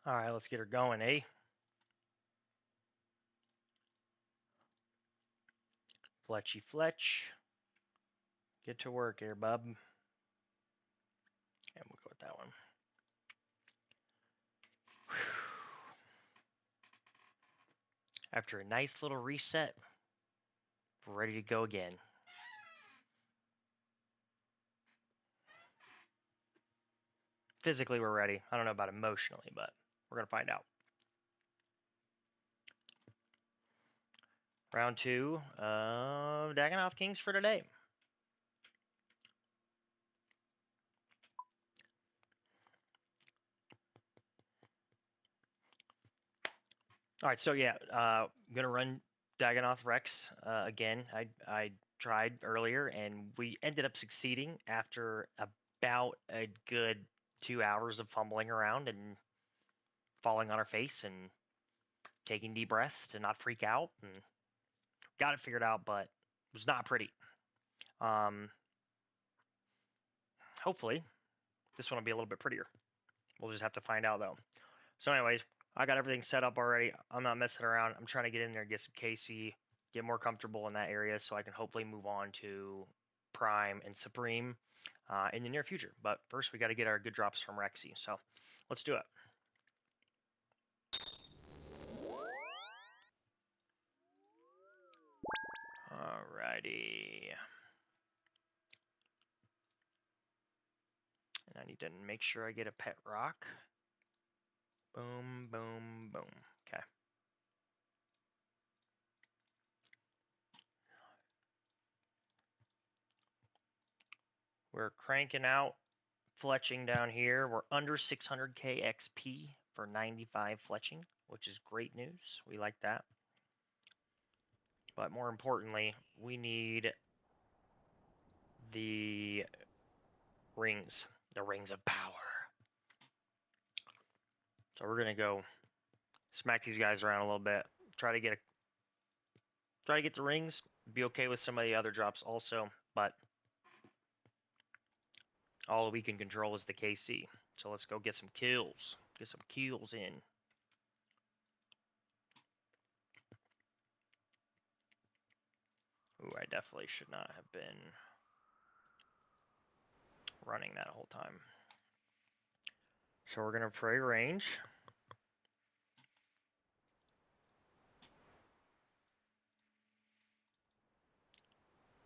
All right, let's get her going, eh? Fletchy Fletch. Get to work here, bub. And we'll go with that one. Whew. After a nice little reset, we're ready to go again. Physically, we're ready. I don't know about emotionally, but we're going to find out. Round 2 of Dagganoth Kings for today. All right, so yeah, I'm going to run Dagganoth Rex again. I tried earlier, and we ended up succeeding after about a good 2 hours of fumbling around and falling on our face and taking deep breaths to not freak out, and got it figured out, but it was not pretty. Hopefully, this one will be a little bit prettier. We'll just have to find out, though. So anyways, I got everything set up already. I'm not messing around. I'm trying to get in there, get some KC, get more comfortable in that area so I can hopefully move on to Prime and Supreme in the near future. But first, we got to get our good drops from Rexy. So let's do it. Alrighty. And I need to make sure I get a pet rock. Boom, boom, boom. Okay. We're cranking out fletching down here. We're under 600k XP for 95 fletching, which is great news. We like that. But more importantly, we need the rings of power. So we're gonna go smack these guys around a little bit. Try to get the rings. Be okay with some of the other drops also, but all we can control is the KC. So let's go get some kills. Get some kills in. Ooh, I definitely should not have been running that whole time. So we're gonna pray range.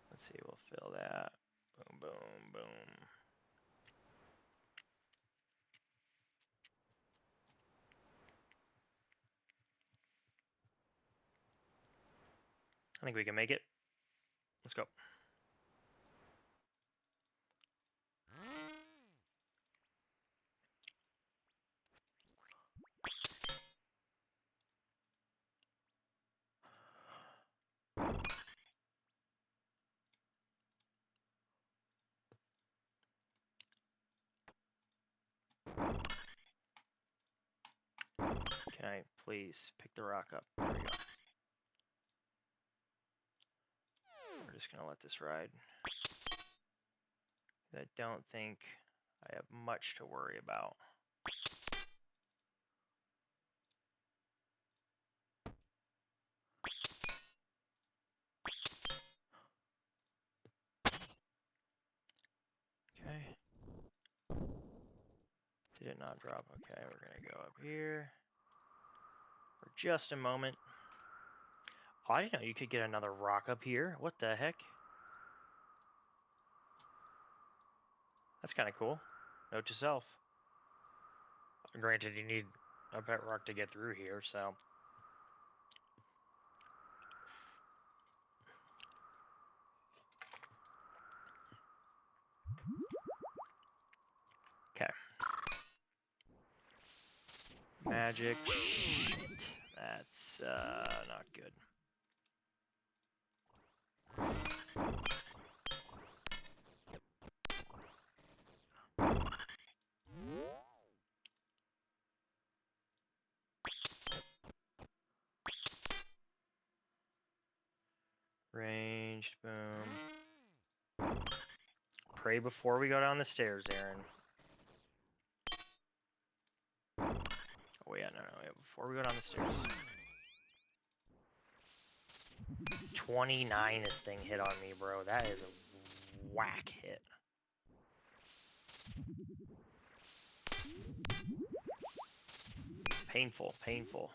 Let's see, we'll fill that. Boom, boom, boom. I think we can make it. Let's go. Can I please pick the rock up? There we go. We're just going to let this ride. I don't think I have much to worry about. Okay. Did it not drop? Okay, we're going to go up here for just a moment. Oh, I didn't know you could get another rock up here. What the heck? That's kind of cool. Note to self. Granted, you need a pet rock to get through here, so. Okay. Magic. Shit. That's not good. Ranged, boom. Pray before we go down the stairs, Aaron. Oh, no. Before we go down the stairs. 29 this thing hit on me, bro. That is a whack hit. Painful, painful.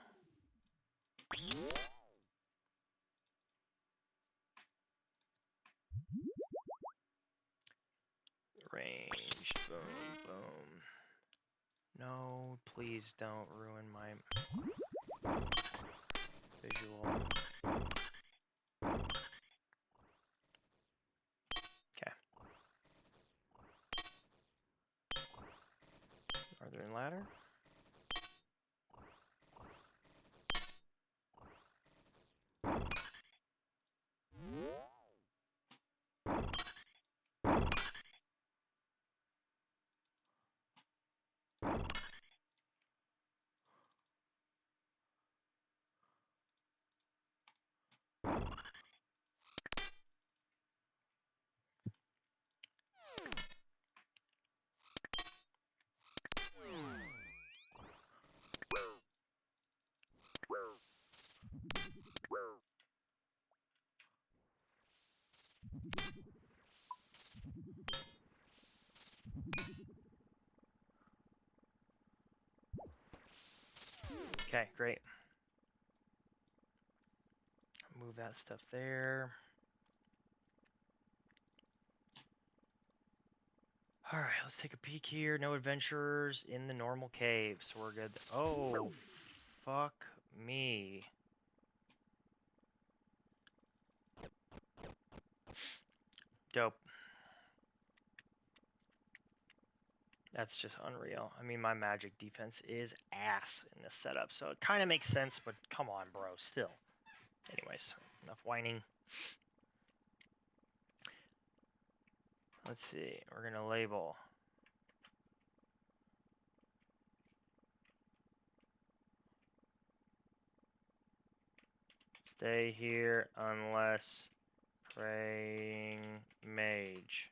Ranged, boom, boom. No, please don't ruin my visual. Okay. Northern ladder. Okay, great. Move that stuff there. Alright, let's take a peek here. No adventurers in the normal cave, so we're good. Oh, fuck me. Dope. That's just unreal. I mean, my magic defense is ass in this setup, so it kind of makes sense, but come on, bro, still. Anyways, enough whining. Let's see, we're gonna label. Stay here unless praying mage.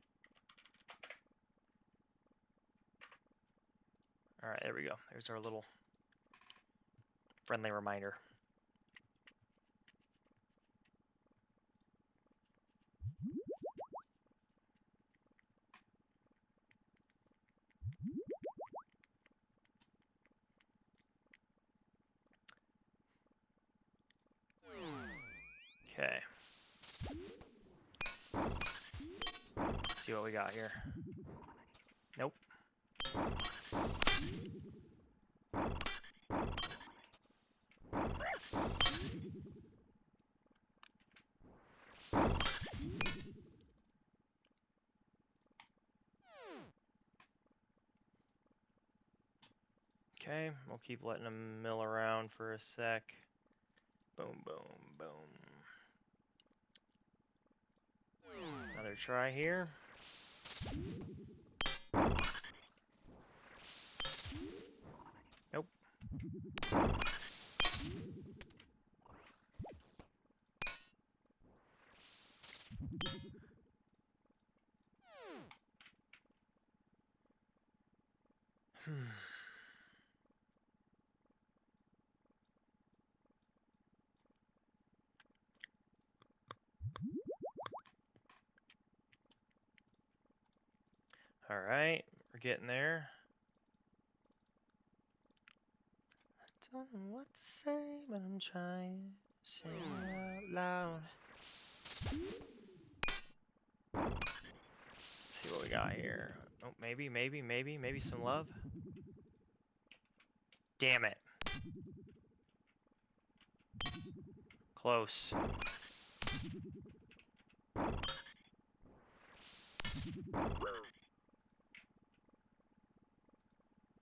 Alright, there we go. There's our little friendly reminder. Okay. See what we got here. Nope. Okay, we'll keep letting them mill around for a sec. Boom, boom, boom. Another try here. Nope. Alright, we're getting there. I don't know what to say, but I'm trying to say it out loud. Let's see what we got here. Oh, maybe some love. Damn it. Close.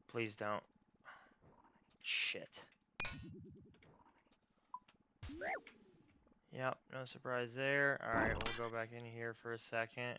Please don't. Shit. Yep, no surprise there. Alright, we'll go back in here for a second.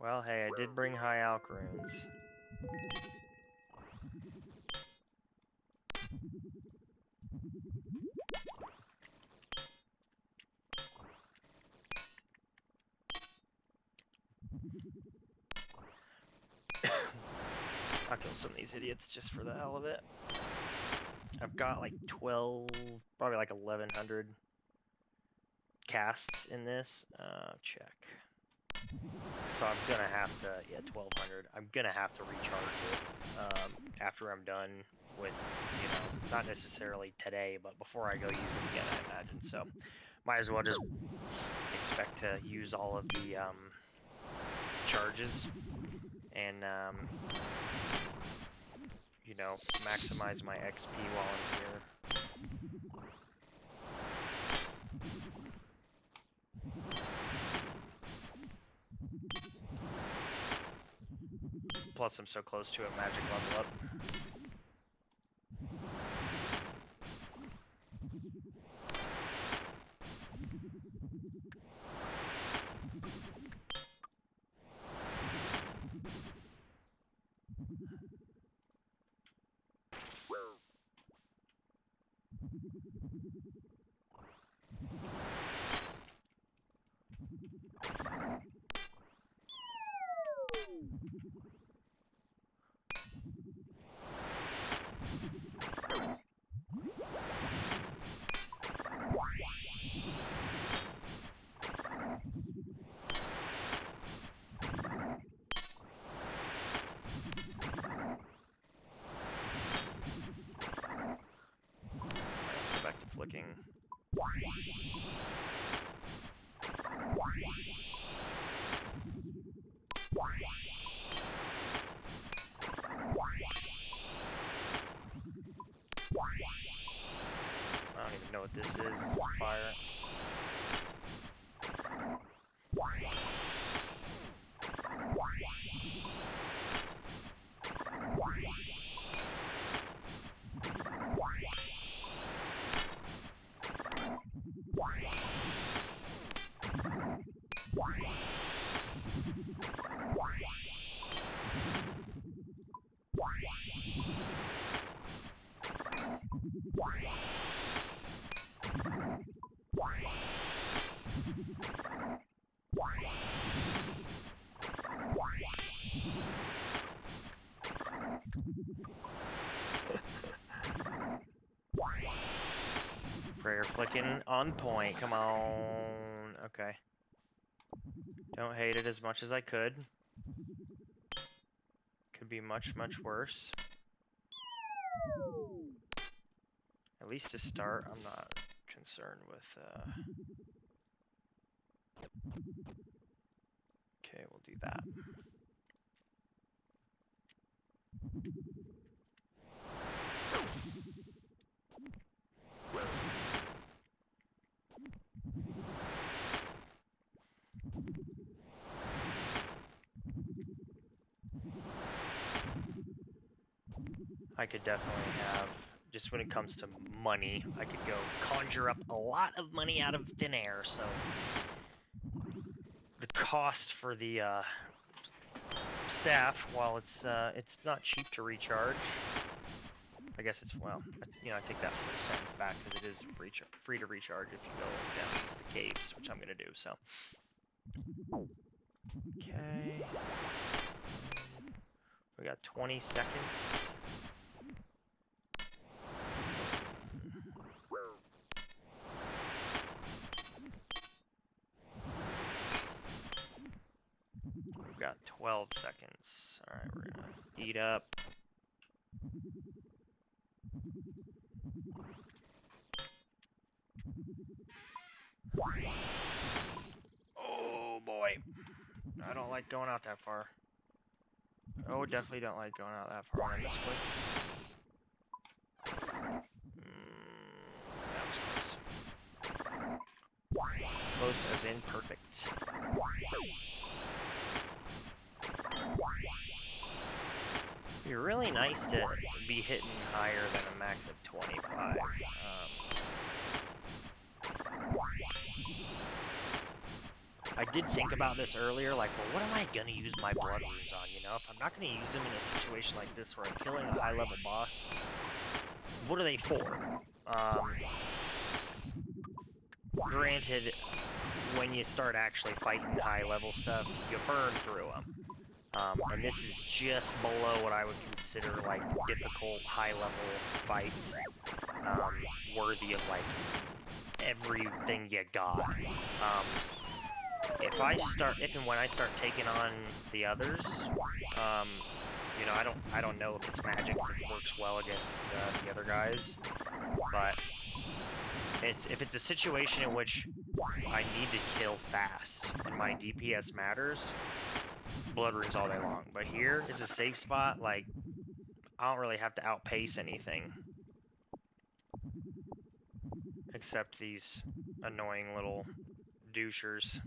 Well, hey, I did bring high alch runes. I'll kill some of these idiots just for the hell of it. I've got like 12, probably like 1100 casts in this. Check. So I'm gonna have to, yeah, 1200. I'm gonna have to recharge it after I'm done with, you know, not necessarily today, but before I go use it again, I imagine. So might as well just expect to use all of the charges and you know, maximize my XP while I'm here. Plus, I'm so close to a magic level up. Back to flicking. I don't even know what this is. Fire. Prayer flicking on point. Come on. Okay. Don't hate it as much as I could. Could be much, much worse. At least to start, I'm not concerned with, Okay, we'll do that. I could definitely have, just when it comes to money, I could go conjure up a lot of money out of thin air, so the cost for the staff, while it's not cheap to recharge, I guess it's, well, you know, I take that whole sentence back because it is free to recharge if you go down to the caves, which I'm going to do, so. Okay. We got 20 seconds. We've got 12 seconds. Alright, we're going to eat up. Oh boy. I don't like going out that far. Oh, definitely don't like going out that far when I miss quick. That was close. Close as in perfect. It'd be really nice to be hitting higher than a max of 25. I did think about this earlier, like, well, what am I gonna use my blood runes on? You know, if I'm not gonna use them in a situation like this where I'm killing a high-level boss, what are they for? Granted, when you start actually fighting high-level stuff, you burn through them. And this is just below what I would consider like difficult high-level fights, worthy of like everything you got. If and when I start taking on the others, you know, I don't know if it's magic that works well against the other guys, but if it's a situation in which I need to kill fast and my DPS matters, blood runes all day long. But here is a safe spot. Like, I don't really have to outpace anything except these annoying little douchers.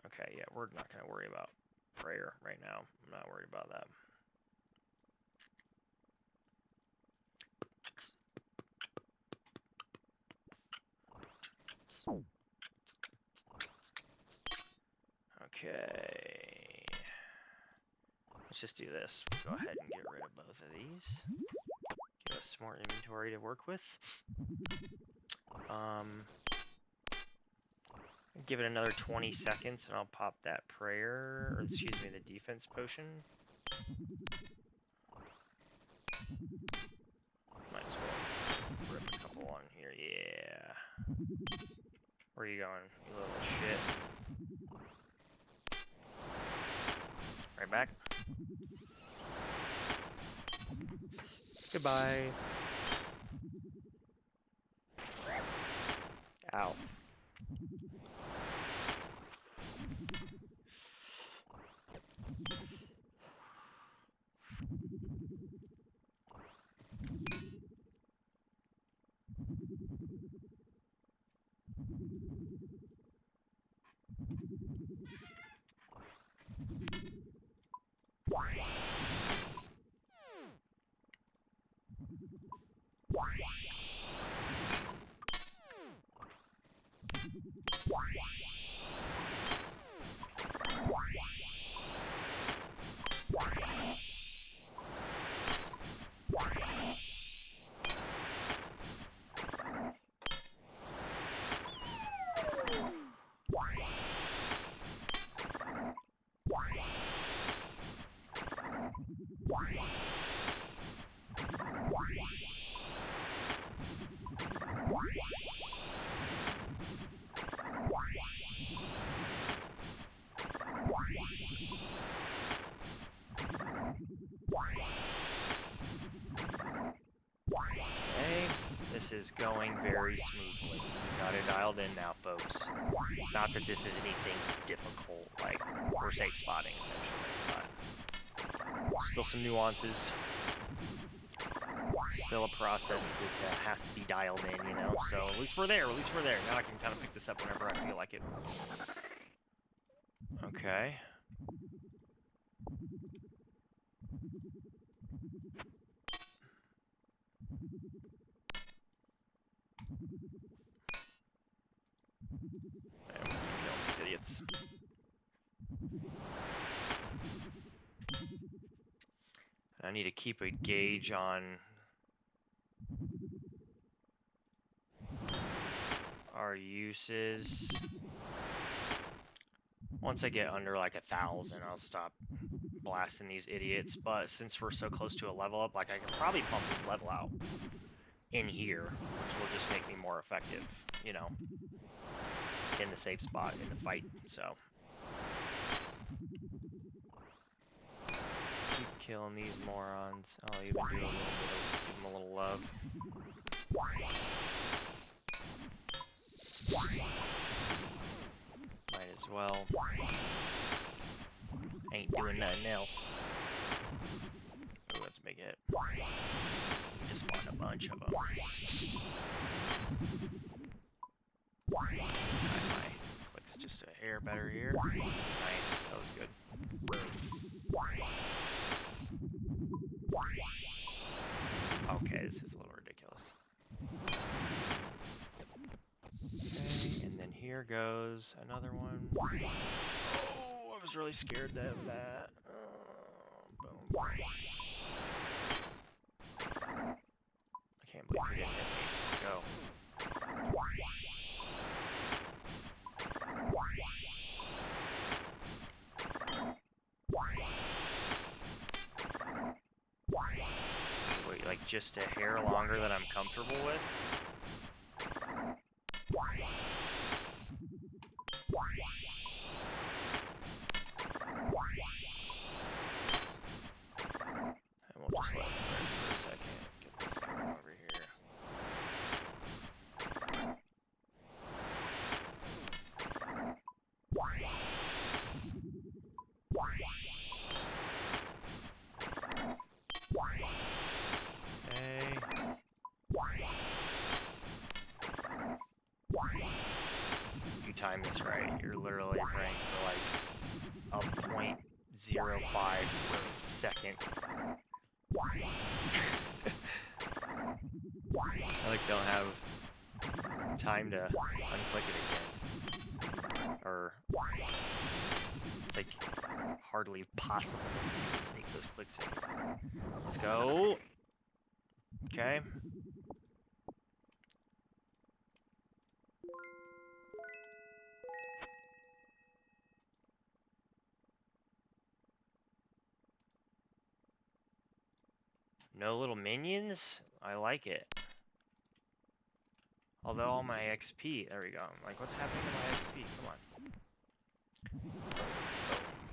Okay, yeah, we're not gonna worry about prayer right now. I'm not worried about that. Okay. Let's just do this. We'll go ahead and get rid of both of these. Give us more inventory to work with. Give it another 20 seconds and I'll pop that prayer, or excuse me, the defense potion. Might as well rip a couple on here, yeah. Where are you going, you little shit? Right back. Goodbye. Ow. Okay, this is going very smoothly. Got it dialed in now, folks. Not that this is anything difficult, like, we're safe spotting, essentially, but still some nuances. Still a process that has to be dialed in, you know? So at least we're there, Now I can kind of pick this up whenever I feel like it. Okay. I'm gonna keep killing these idiots. I need to keep a gauge on our uses. Once I get under like 1,000, I'll stop blasting these idiots. But since we're so close to a level up, like I can probably pump this level out in here, which will just make me more effective, you know, in the safe spot in the fight. So keep killing these morons. I'll even do a little bit of give them a little love. Might as well. Ain't doing nothing else. Ooh, that's a big hit. We just spawned a bunch of them. My clicks just a hair better here. Nice, that was good. Okay, this is a little ridiculous. Okay, and then here there goes another one. Oh, I was really scared of that. Boom. I can't believe he didn't hit me. Go. Wait, like just a hair longer than I'm comfortable with? And we'll just let him rip for a second. Get this going over here. You time this right, you're literally praying for like a 0.05 second. I like don't have time to unclick it again. Or it's like hardly possible to sneak those clicks in. Let's go. Okay. No little minions? I like it. Although all my XP, there we go. I'm like, what's happening to my XP? Come on.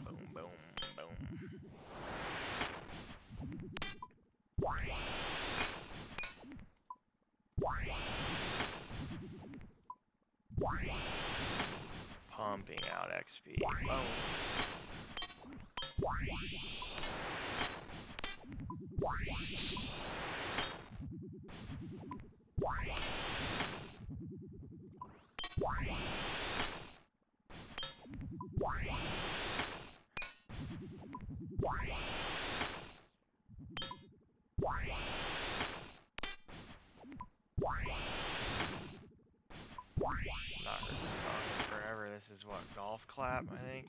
Boom, boom, boom, boom. Pumping out XP. Boom. Not heard this song in forever. This is what, Golf Clap, I think.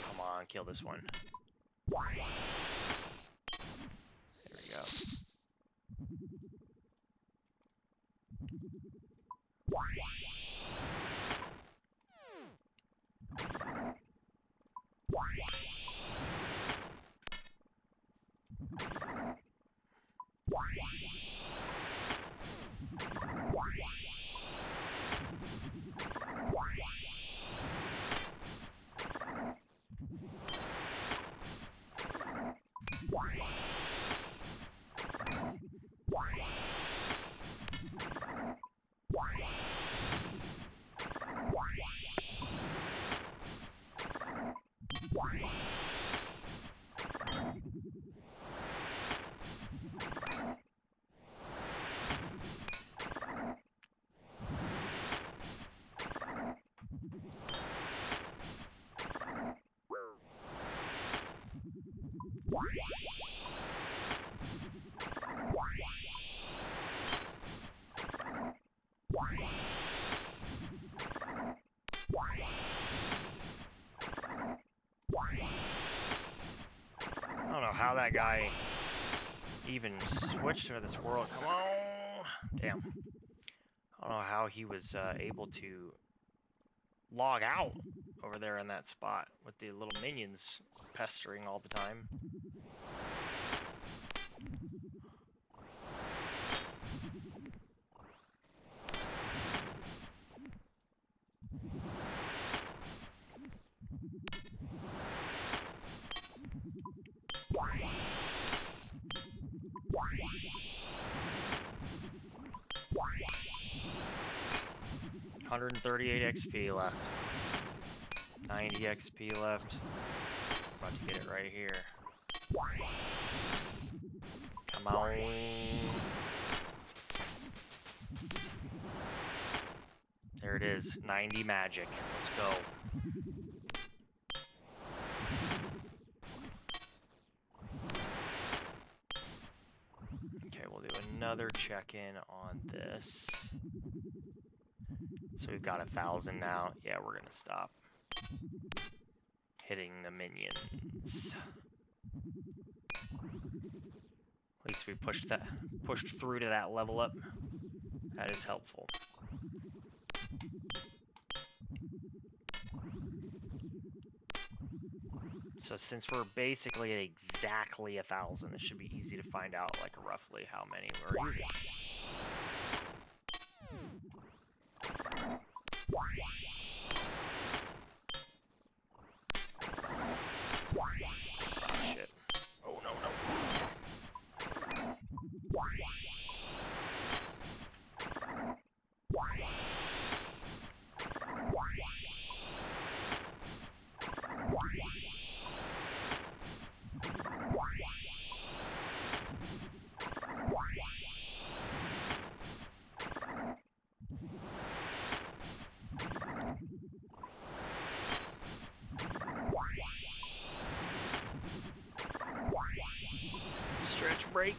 Come on, kill this one. There we go. I don't know how that guy even switched to this world. Come on! Damn. I don't know how he was able to log out over there in that spot with the little minions pestering all the time. 138 XP left. 90 XP left. We're about to get it right here. Come on. There it is. 90 magic. Let's go. Okay, we'll do another check-in on this. So we've got 1,000 now. Yeah, we're gonna stop hitting the minions. At least we pushed through to that level up. That is helpful. So since we're basically at exactly 1,000, it should be easy to find out like roughly how many we're using. Shit. Oh no, no. Stretch break.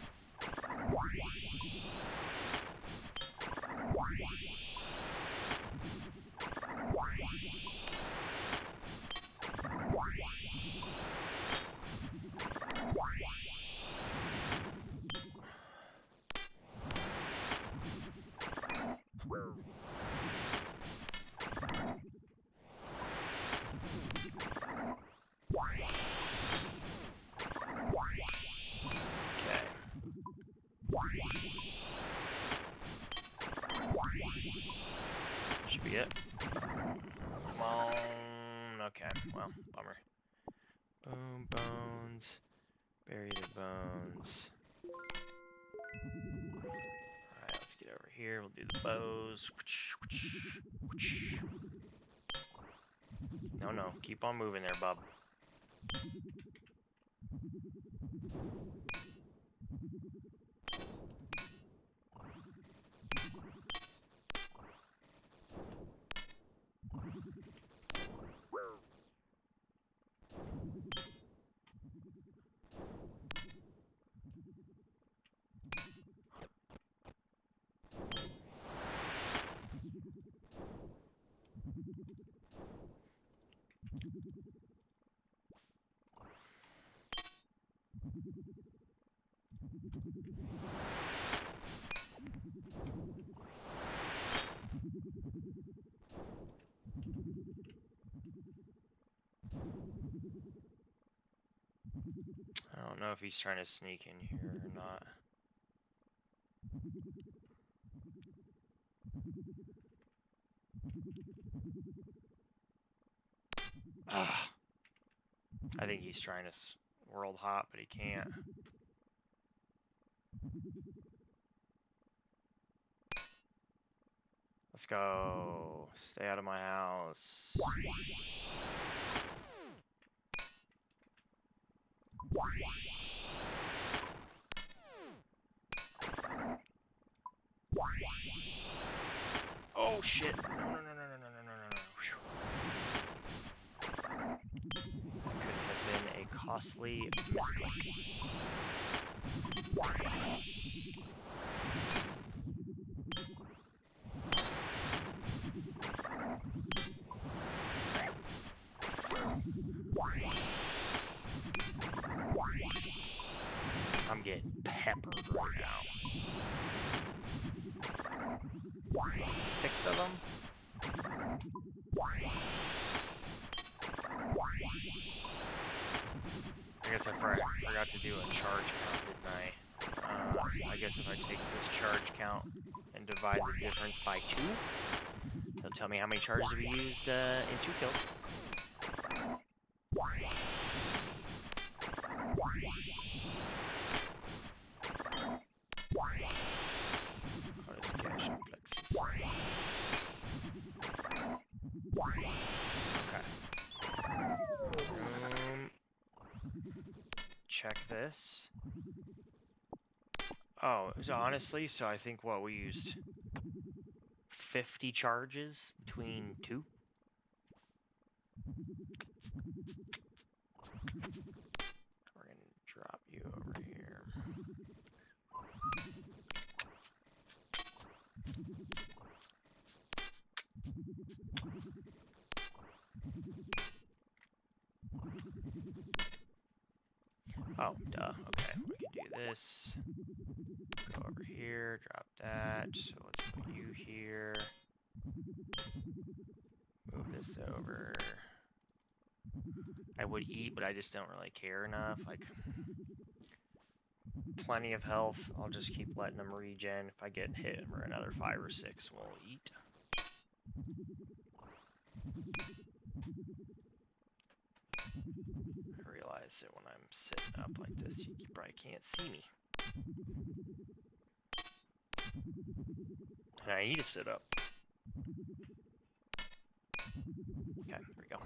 Should be it. Come on. Okay, well, bummer. Boom, bones. Bury the bones. Alright, let's get over here. We'll do the bows. No, no. Keep on moving there, bub. I don't know if he's trying to sneak in here or not. Ah, I think he's trying to world hop, but he can't. Let's go. Stay out of my house. Oh shit. No, no, no, no, no, no, no, no, no. That could have been a costly misclick. I'm getting peppered right now. Like 6 of them? I guess I forgot to do a charge count, didn't I? I guess if I take this charge count and divide the difference by 2, it'll tell me how many charges we used in 2 kills. Check this. Oh, so honestly, so I think what we used 50 charges between 2. We're gonna drop you over here. Oh, duh. Okay, we can do this. Go over here, drop that. So let's put you here. Move this over. I would eat, but I just don't really care enough. Like, plenty of health. I'll just keep letting them regen. If I get hit for another 5 or 6, we'll eat. I realize that when I'm sitting up like this, you probably can't see me. And I need to sit up. Okay, there we go.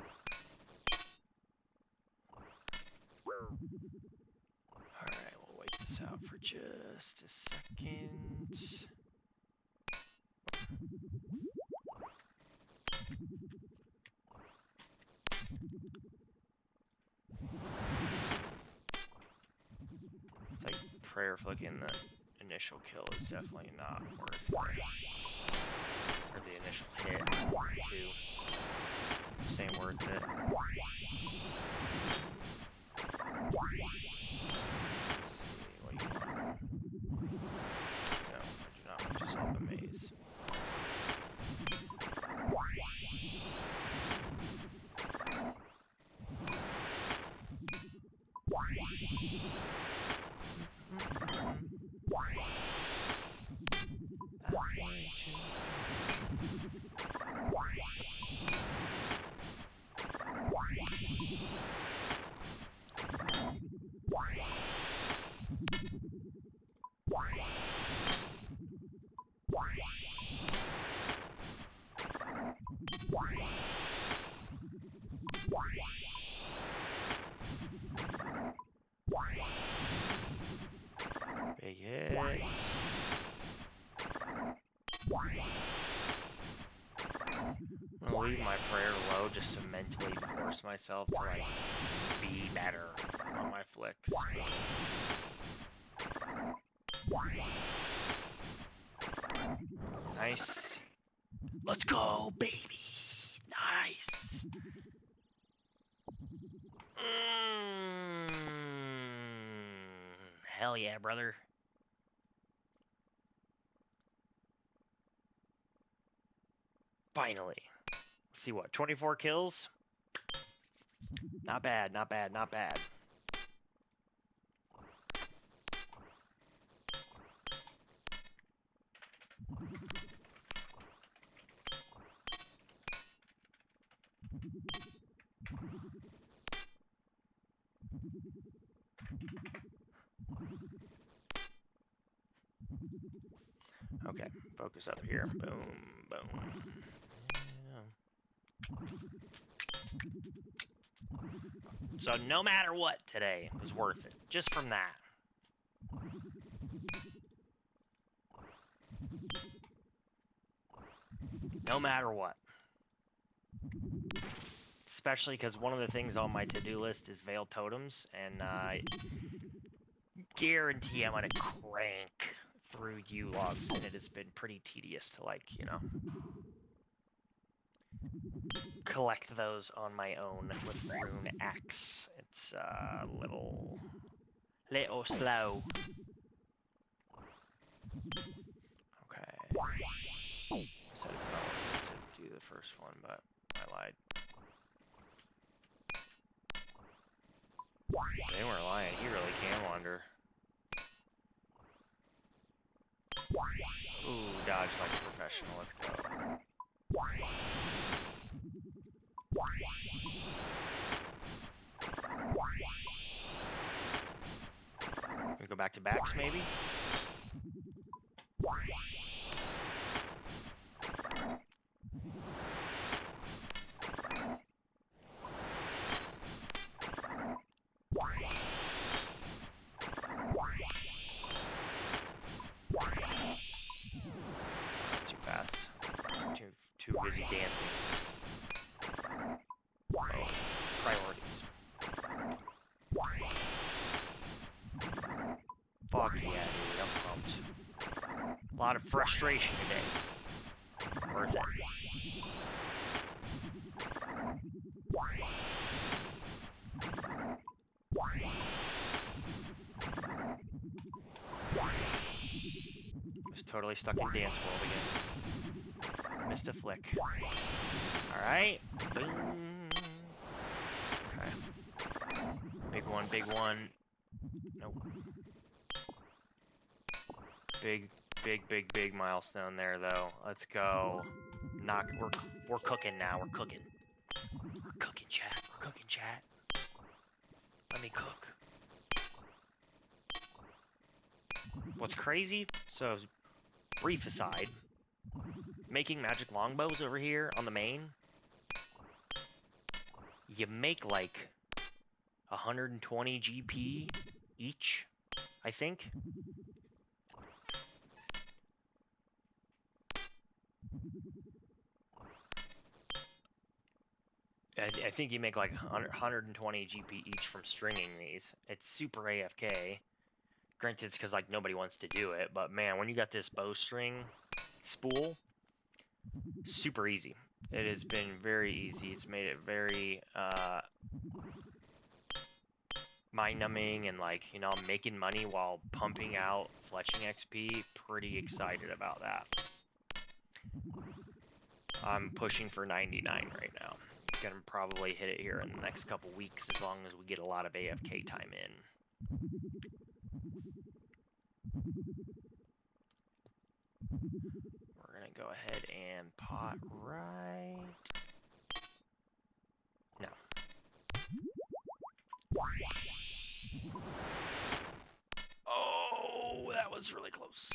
Alright, we'll wait this out for just a second. It's like prayer flicking the initial kill is definitely not worth it. Or the initial hit, too. Just ain't worth it. Let's see, what do you want? No, I do not want to solve the maze. Big hit. I'm gonna leave my prayer low just to mentally force myself to like be better on my flicks. Nice. Let's go, baby. Nice. Hell yeah, brother. Finally. Let's see what, 24 kills? Not bad, not bad, not bad. Okay, focus up here. Boom, boom. So no matter what today was worth it, just from that. No matter what. Especially because one of the things on my to-do list is Veiled Totems, and I guarantee I'm going to crank through U-logs, and it has been pretty tedious to, like, you know, collect those on my own with Rune X. It's a little slow. Okay. I said it's not worth it to do the first one, but I lied. They weren't lying. He really can wander. Ooh, dodge like a professional. Let's go. We go back to backs, maybe? Too fast. Too busy dancing. Oh, priorities. Fuck yeah, dude. I'm frustration today. Worth it. Was totally stuck in Dance World again. Missed a flick. Alright. Boom. Okay. Big one, big one. Nope. Big milestone there, though. Let's go. We're cooking now. We're cooking. We're cooking, chat. We're cooking, chat. Let me cook. What's crazy? So, brief aside. Making magic longbows over here on the main. You make like 120 GP each, I think. I think you make like 120 GP each from stringing these. It's super AFK. Granted, it's because like nobody wants to do it, but man, when you got this bowstring spool, super easy. It has been very easy. It's made it very mind-numbing, and like, you know, I'm making money while pumping out fletching XP. Pretty excited about that. I'm pushing for 99 right now. Gonna probably hit it here in the next couple weeks as long as we get a lot of AFK time in. We're gonna go ahead and pot right. No. Oh, that was really close.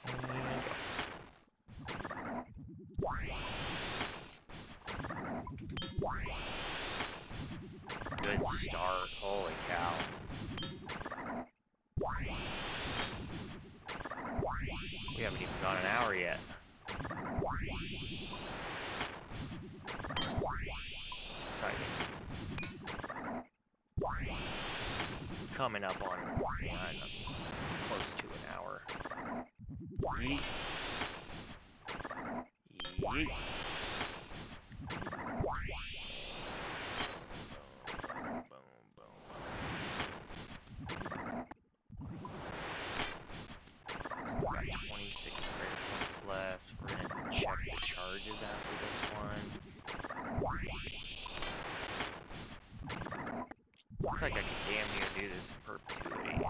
And go. Good start. Holy cow. We haven't even gone an hour yet. It's exciting. Coming up on, yeah, close to an hour. Yeet. Yeet. Still got 26 prayer points left. We're gonna check the charges after this one. Looks like I could damn near do this in perpetuity, you know?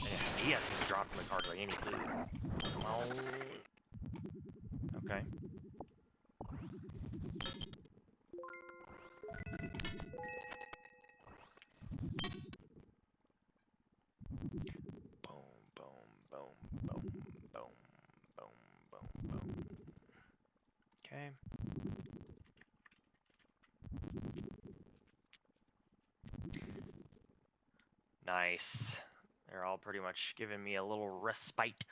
And he hasn't even dropped like hardly any food. Come on. Okay. Boom, boom, boom, boom, boom, boom, boom, boom. Okay. Nice. They're all pretty much giving me a little respite.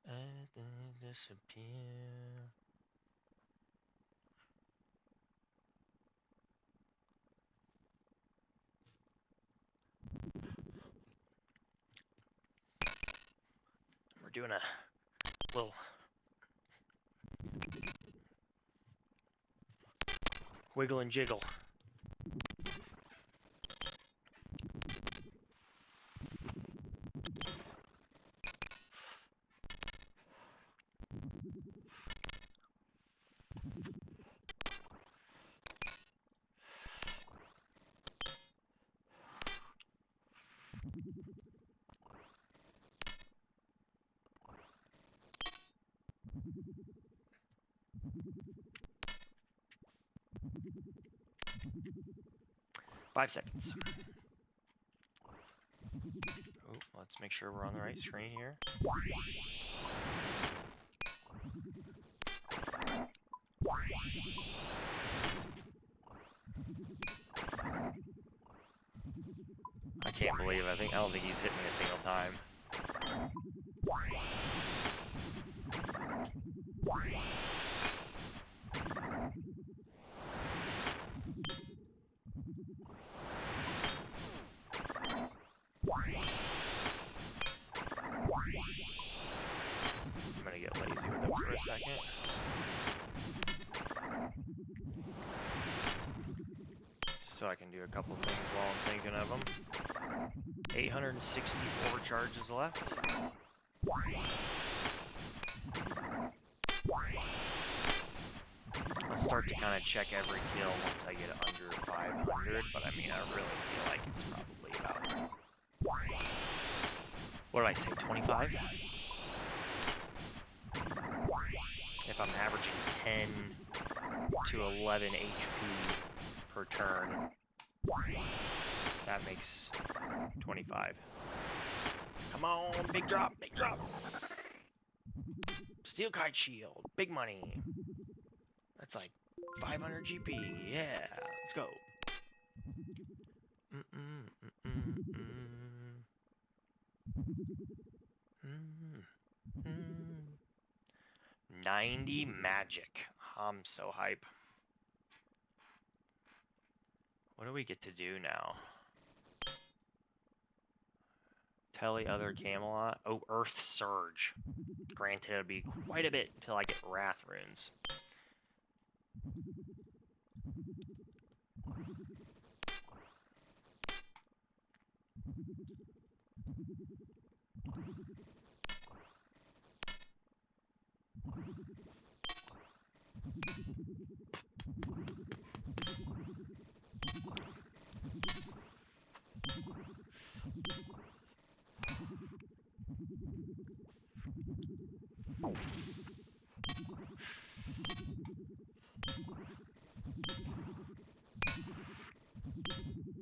And then disappear. We're doing a little wiggle and jiggle. Five seconds. Oh, let's make sure we're on the right screen here. I can't believe I don't think he's hit me a single time. second. So I can do a couple things while I'm thinking of them. 864 charges left. I'll start to kind of check every kill once I get under 500, but I mean, I really feel like it's probably about, what did I say, 25? If I'm averaging 10 to 11 HP per turn, that makes 25. Come on, big drop, big drop. Steel kite shield, big money. That's like 500 GP. Yeah, let's go. 90 magic. I'm so hype. What do we get to do now? Telly other Camelot. Oh, Earth Surge. Granted, it'll be quite a bit until I get Wrath runes.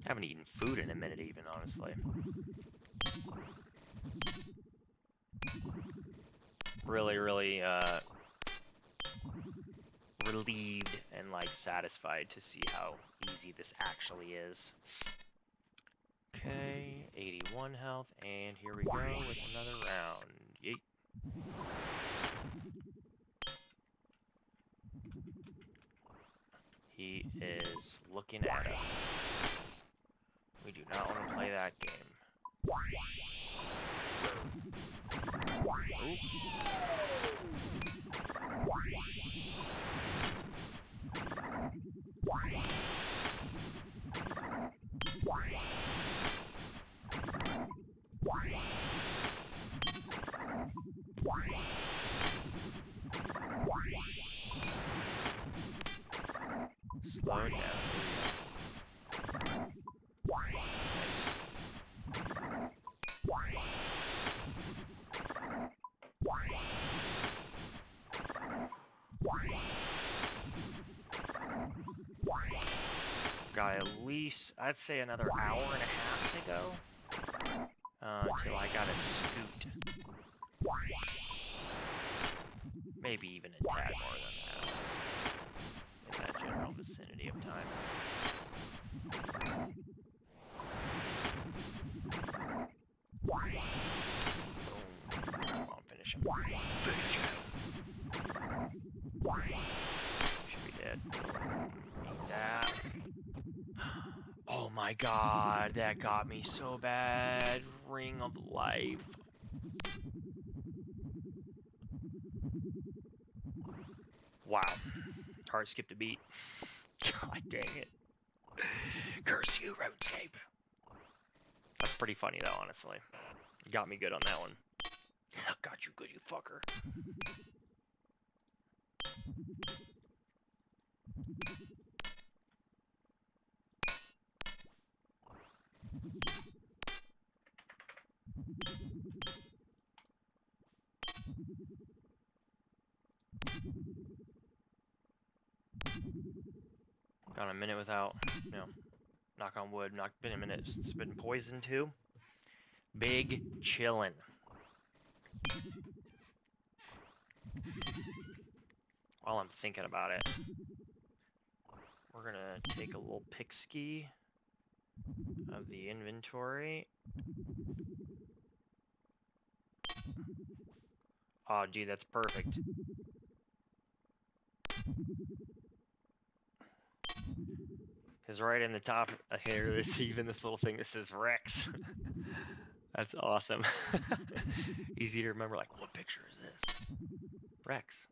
I haven't eaten food in a minute even, honestly. Really, relieved and like satisfied to see how easy this actually is. Okay, 81 health, and here we go with another round. Yeet. He is looking at us. We do not want to play that game. Ooh. Slow it down. Got at least, I'd say another hour and a half to go until I gotta scoot. Maybe even a tad more than that, in that general vicinity of time. Boom. Come on, finish him. Finish him! Should be dead. Eat that. Oh my god, that got me so bad. Ring of Life. Wow. Heart skipped a beat. God dang it. Curse you, RuneScape. That's pretty funny though, honestly. Got me good on that one. Got you good, you fucker. Got a minute without, you know, knock on wood, been a minute since it's been poisoned too. Big chillin'. While I'm thinking about it, we're gonna take a little pick ski of the inventory. Oh, dude, that's perfect. Because right in the top here, there's even this little thing that says Rex. That's awesome. Easy to remember, like, what picture is this? Rex.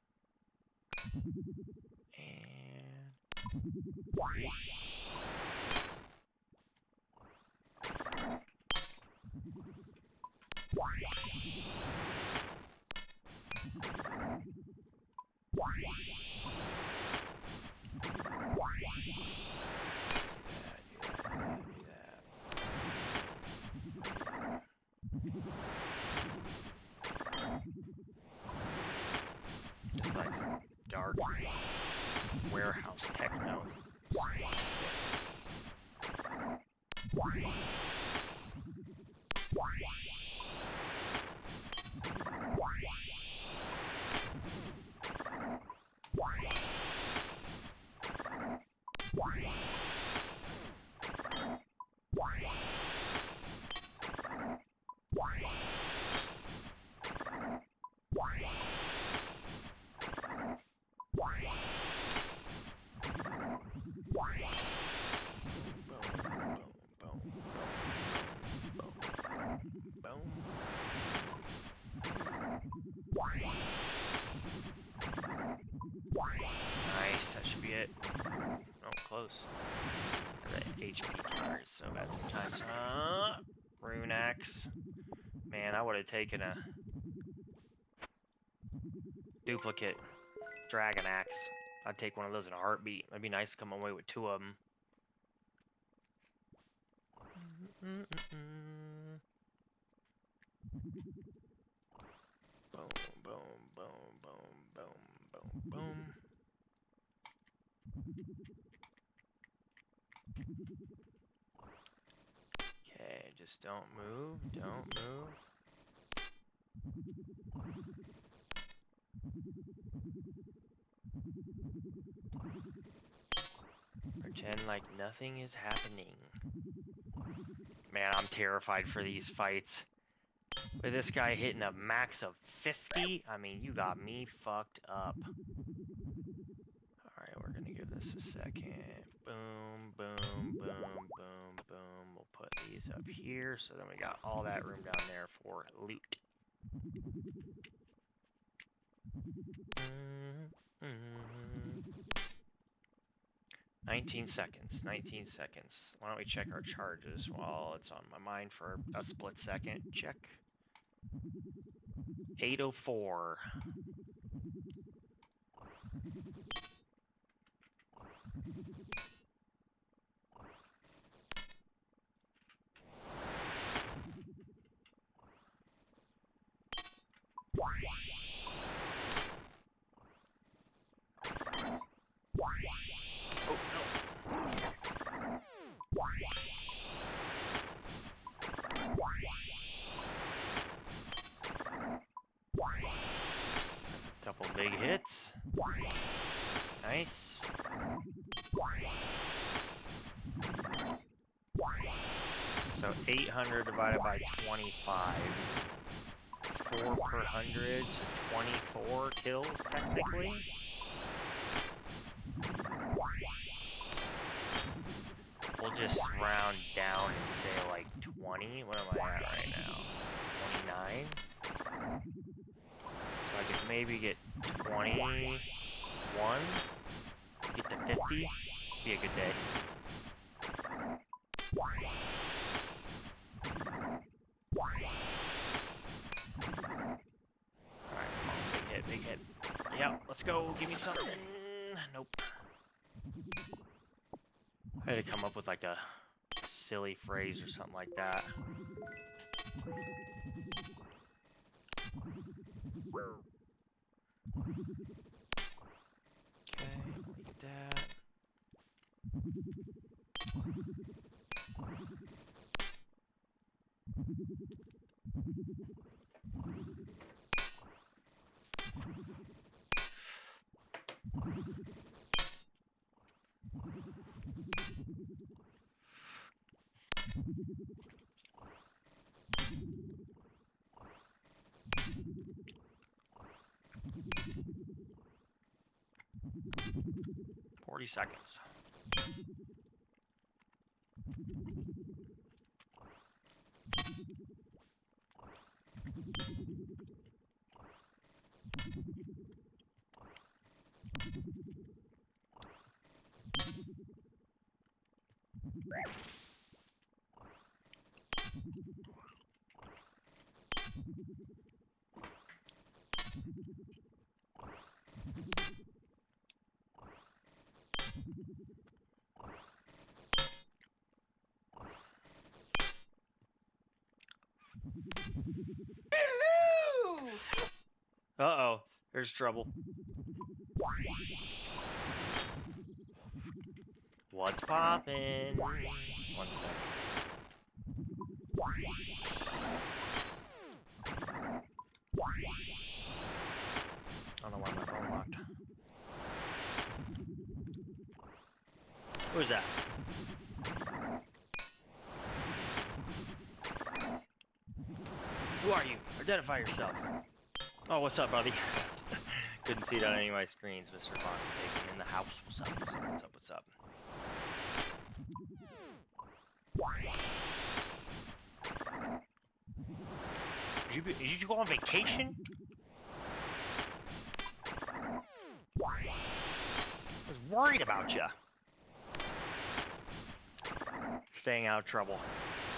And just like some dark warehouse techno. Nice, that should be it. Oh, close. The HP counter is so bad sometimes. Rune axe. Man, I would have taken a duplicate dragon axe. I'd take one of those in a heartbeat. It'd be nice to come away with 2 of them. Boom, boom, boom, boom, boom, boom, boom. Okay, just don't move, don't move. Pretend like nothing is happening. Man, I'm terrified for these fights. With this guy hitting a max of 50, I mean, you got me fucked up. Alright, we're gonna give this a second. Boom, boom, boom, boom, boom. We'll put these up here, so then we got all that room down there for loot. 19 seconds, 19 seconds. Why don't we check our charges while it's on my mind for a split second? Check. 804. Oh, no. Couple big hits. Nice. So 800 divided by 25. 4 per 100, so 24 kills technically. We'll just round down and say like 20. What am I at right now? 29. So I could maybe get 21. Get to 50. Be a good day. Alright, come on. Big hit, big hit. Yep, let's go. Give me something. Nope. I had to come up with like a silly phrase or something like that. Okay, like that. Seconds. Uh-oh, there's trouble. What's poppin'? 1 sec. I don't know why my phone locked. Who's that? Who are you? Identify yourself. Oh, what's up, buddy? Couldn't see it on any of my screens. Mr. Fox taking in the house. What's up? What's up? What's up? What's up? Did you go on vacation? I was worried about you. Staying out of trouble.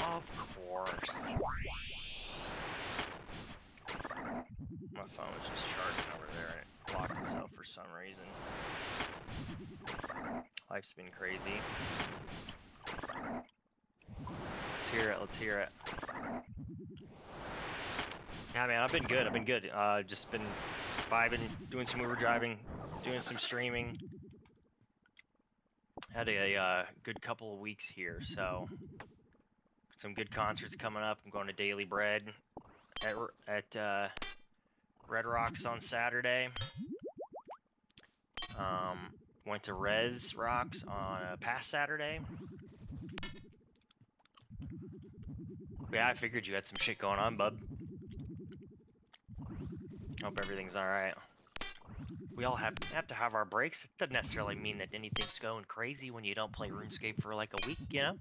Of course. My phone was just charging over there and it locked itself for some reason. Life's been crazy. Let's hear it. Let's hear it. Yeah, man, I've been good. I've been good. Just been vibing, doing some Uber driving, doing some streaming. Had a good couple of weeks here, so some good concerts coming up. I'm going to Daily Bread at Red Rocks on Saturday. Went to Res Rocks on past Saturday. Yeah, I figured you had some shit going on, bub. Hope everything's alright. We all have to have our breaks. It doesn't necessarily mean that anything's going crazy when you don't play RuneScape for like a week, you know?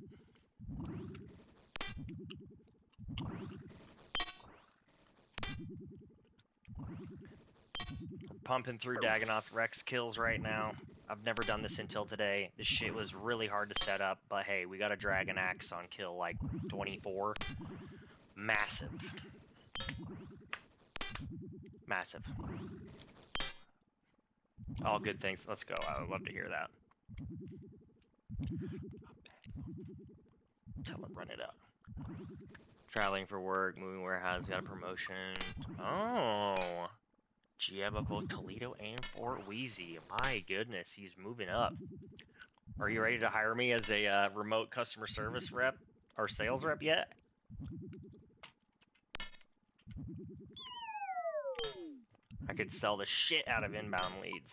I'm pumping through Dagganoth Rex kills right now. I've never done this until today. This shit was really hard to set up, but hey, we got a Dragon Axe on kill like 24. Massive. Massive. All good things. Let's go. I would love to hear that. Tell it, run it up. Traveling for work, moving warehouse, got a promotion. Oh. GM of both Toledo and Fort Wheezy. My goodness, he's moving up. Are you ready to hire me as a remote customer service rep or sales rep yet? I could sell the shit out of inbound leads.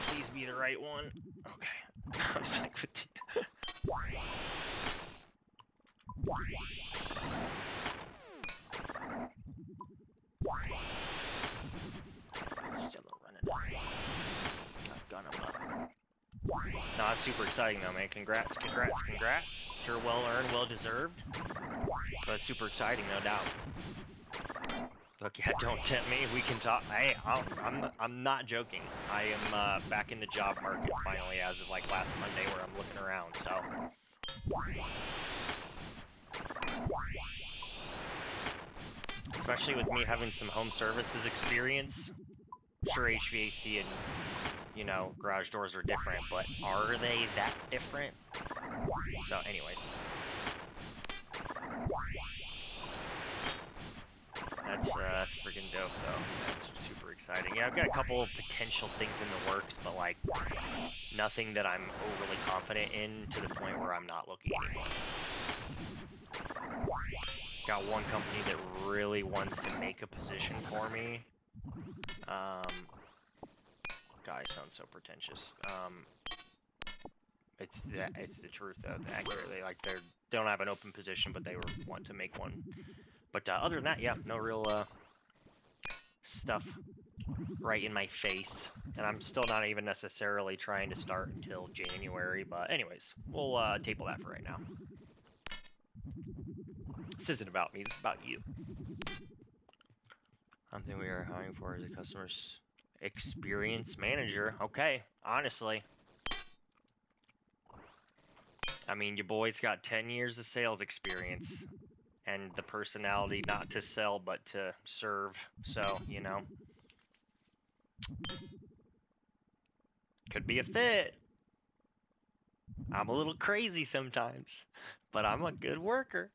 Please be the right one. Okay. I'm sick with you. Still running. I've got him up. No, it's super exciting though, man. Congrats, congrats, congrats. Sure, well earned, well deserved. But super exciting, no doubt. Look, yeah, don't tempt me. We can talk. Hey, I'm not joking. I am back in the job market finally, as of like last Monday, where I'm looking around. So, especially with me having some home services experience. Sure, HVAC and garage doors are different, but are they that different? So, anyways. That's freaking dope, though. That's super exciting. Yeah, I've got a couple of potential things in the works, but like nothing that I'm overly confident in to the point where I'm not looking anymore. Got one company that really wants to make a position for me. God, I sound so pretentious. It's the truth though. Accurately, like they don't have an open position, but they want to make one. But other than that, yeah, no real stuff right in my face, and I'm still not even necessarily trying to start until January. But anyways, we'll table that for right now. This isn't about me. This is about you. Something we are hiring for is a customer's experience manager. Okay, honestly. I mean, your boy's got 10 years of sales experience and the personality not to sell but to serve. So, you know, could be a fit. I'm a little crazy sometimes, but I'm a good worker.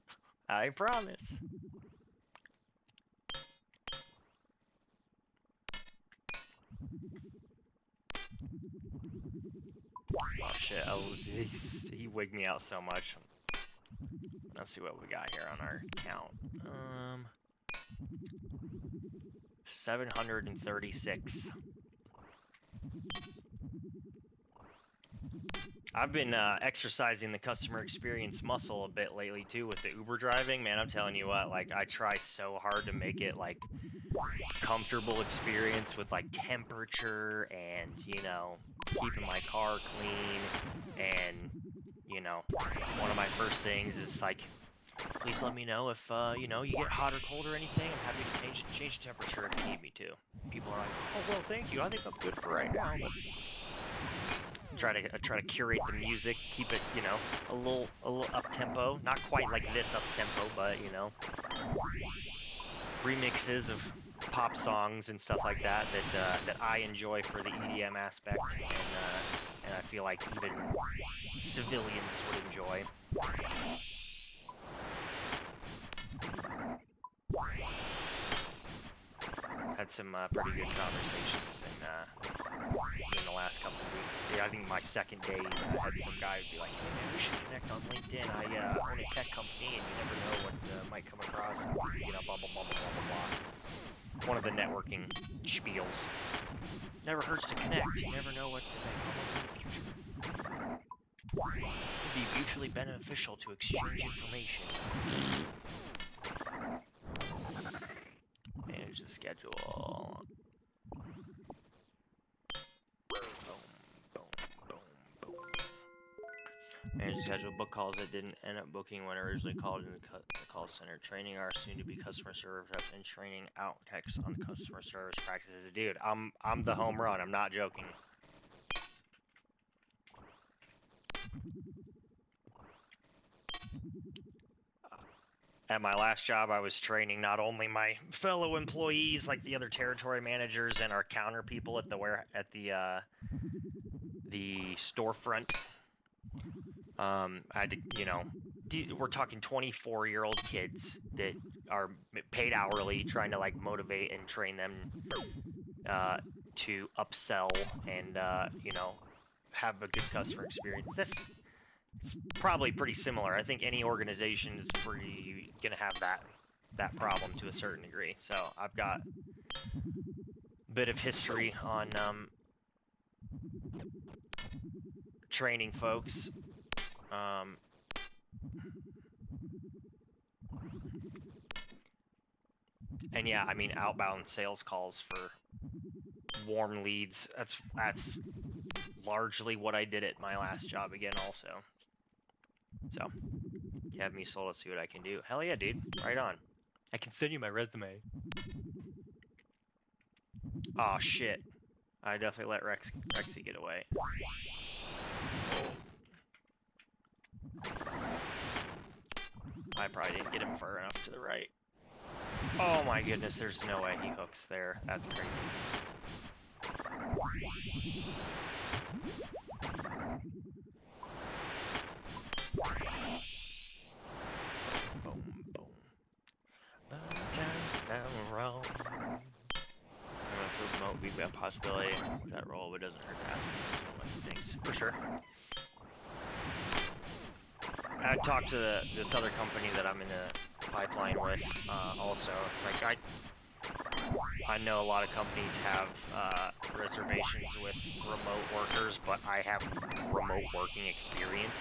I promise. Oh shit, he wigged me out so much. Let's see what we got here on our account. 736. I've been exercising the customer experience muscle a bit lately too with the Uber driving. Man, I'm telling you what, like I try so hard to make it like comfortable experience with like temperature and, you know, keeping my car clean. And, you know, one of my first things is like, please let me know if, you know, you get hot or cold or anything. I'm happy to change the temperature if you need me to. People are like, oh, well, thank you. I think I'm good for right now. But try to curate the music, keep it, you know, a little up tempo. Not quite like this up tempo, but, you know, remixes of pop songs and stuff like that that I enjoy for the EDM aspect, and I feel like even civilians would enjoy. Had some pretty good conversations in the last couple of weeks. Yeah, I think my second day I had some guy be like, "Hey man, we should connect on LinkedIn. I own a tech company, and you never know what might come across. You know, blah blah blah blah blah blah blah." One of the networking spiels. Never hurts to connect. You never know what may come up in the future. It'd be mutually beneficial to exchange information. Manage the schedule. Boom, boom, boom, boom. Manage the schedule. Book calls that didn't end up booking when originally called in the call center. Training our soon-to-be customer service rep and training out techs on customer service practices. Dude, I'm the home run. I'm not joking. At my last job, I was training not only my fellow employees, like the other territory managers and our counter people at the storefront. I had to, you know, we're talking 24-year-old kids that are paid hourly, trying to like motivate and train them to upsell and you know, have a good customer experience. It's probably pretty similar. I think any organization is pretty gonna have that problem to a certain degree. So I've got a bit of history on training folks. And yeah, I mean outbound sales calls for warm leads. That's largely what I did at my last job again also. So you have me sold. Let's see what I can do. Hell yeah, dude. Right on. I can send you my resume. Oh shit. I definitely let Rexy get away. I probably didn't get him far enough to the right. Oh my goodness, there's no way he hooks there. That's crazy. Boom, boom. By the time I'm wrong. I don't know if remote would be a possibility with that role, but it doesn't hurt to ask what he thinks. For sure. I talked to this other company that I'm in a pipeline with also. Like I know a lot of companies have reservations with remote workers, but I have remote working experience.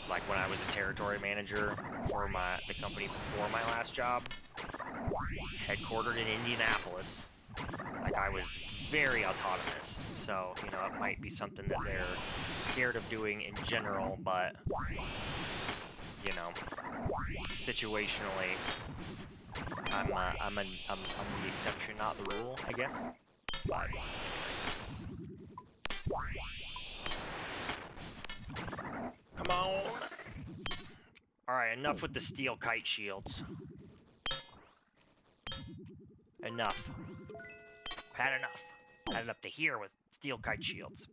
Like when I was a territory manager for the company before my last job, headquartered in Indianapolis. Like I was very autonomous, so you know it might be something that they're scared of doing in general, but you know, situationally, I'm the exception, not the rule, I guess. But Alright, enough with the steel kite shields. Enough. Had enough. Had enough to here with steel kite shields.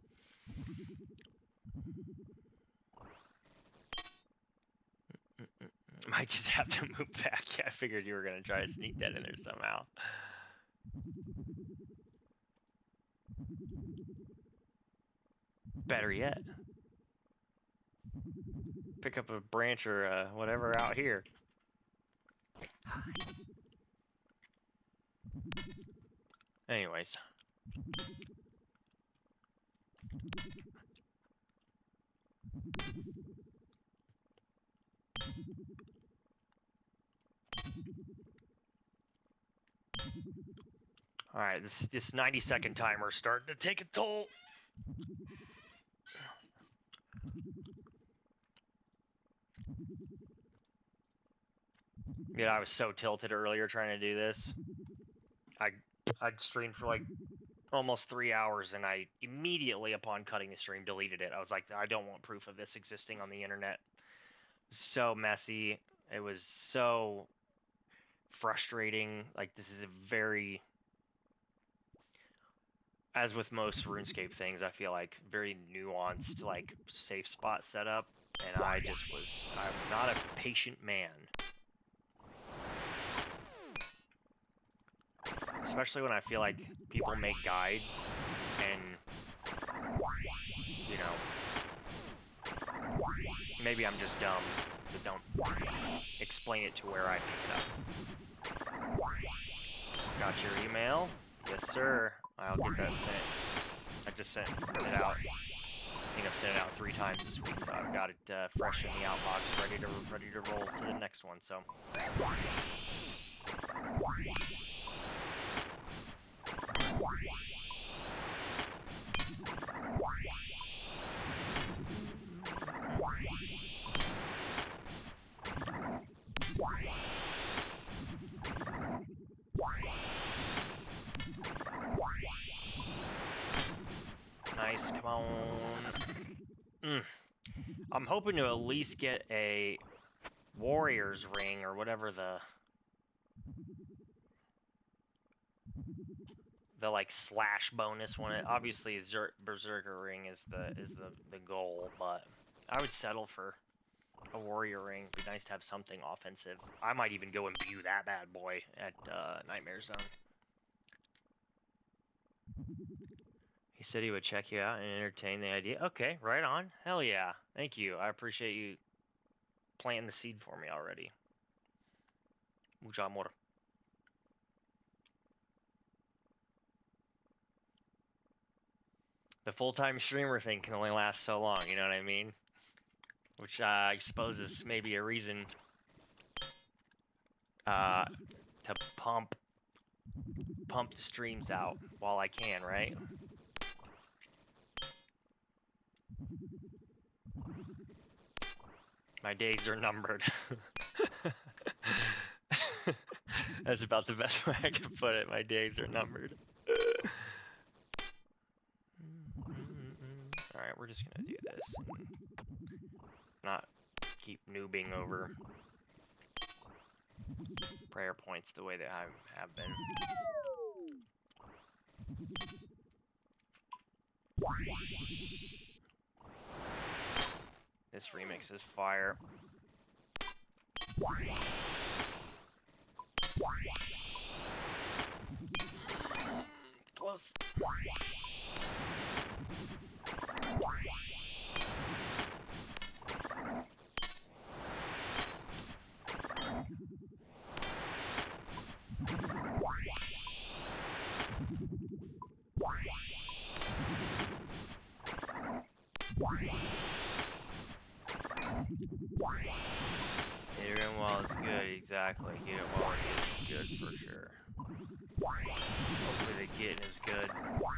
Might just have to move back. I figured you were going to try to sneak that in there somehow. Better yet, pick up a branch or whatever out here. Anyways. Alright, this 90-second timer is starting to take a toll. Yeah, I was so tilted earlier trying to do this. I'd streamed for like almost 3 hours, and I immediately, upon cutting the stream, deleted it. I was like, I don't want proof of this existing on the internet. It was so messy. It was so frustrating. Like, this is a very, as with most RuneScape things, I feel like very nuanced, like, safe spot setup, and I'm not a patient man. Especially when I feel like people make guides and, you know, maybe I'm just dumb, but don't explain it to where I pick it up. Got your email? Yes, sir. I'll get that sent. I just sent it out. I think I've sent it out 3 times this week, so I've got it fresh in the outbox, ready to roll to the next one. So. Nice, come on. I'm hoping to at least get a Warrior's Ring or whatever the like slash bonus one. Obviously, Berserker Ring is the goal, but I would settle for a Warrior Ring. It'd be nice to have something offensive. I might even go and view that bad boy at Nightmare Zone. He said he would check you out and entertain the idea. Okay, right on. Hell yeah. Thank you. I appreciate you planting the seed for me already. Mucho amor. The full-time streamer thing can only last so long, you know what I mean? Which I suppose is maybe a reason to pump the streams out while I can, right? My days are numbered. That's about the best way I can put it. My days are numbered. Alright, we're just gonna do this and not keep noobing over prayer points the way that I have been. This remix is fire. Close. Get it in while it's good, exactly. Get it while it's good for sure. Hopefully the getting is good. Oh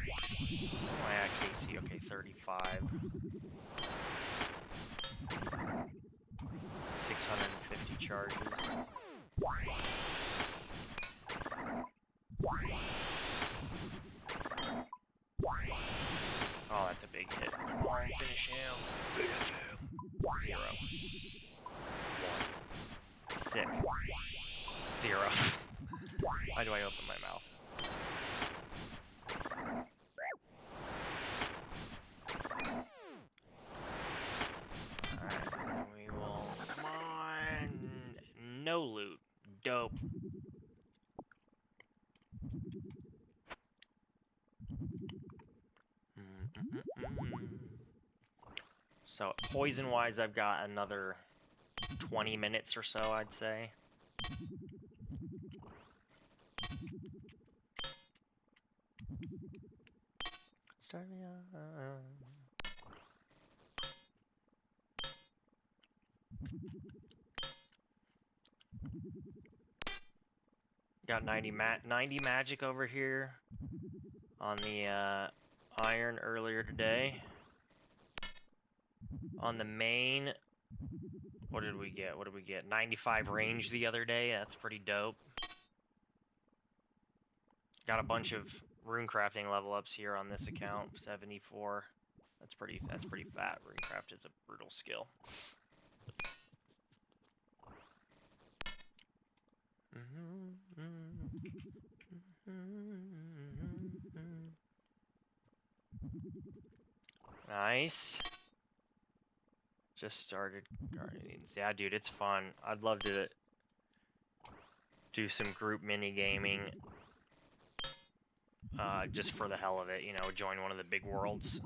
yeah, Casey, okay, 35. 650 charges. Oh, that's a big hit. Come on, finish him. Finish him. 0. 1. 0. Why do I open my mouth? Alright, we will... Come on! No loot. Dope. So, poison-wise, I've got another 20 minutes or so, I'd say. Start me on. Got 90 magic over here on the iron earlier today. On the main, what did we get? 95 range the other day. That's pretty dope. Got a bunch of rune crafting level ups here on this account. 74. That's pretty fat. Runecraft is a brutal skill. Nice. Just started Guardians. Yeah, dude, it's fun. I'd love to do some group mini gaming. Just for the hell of it, you know, join one of the big worlds.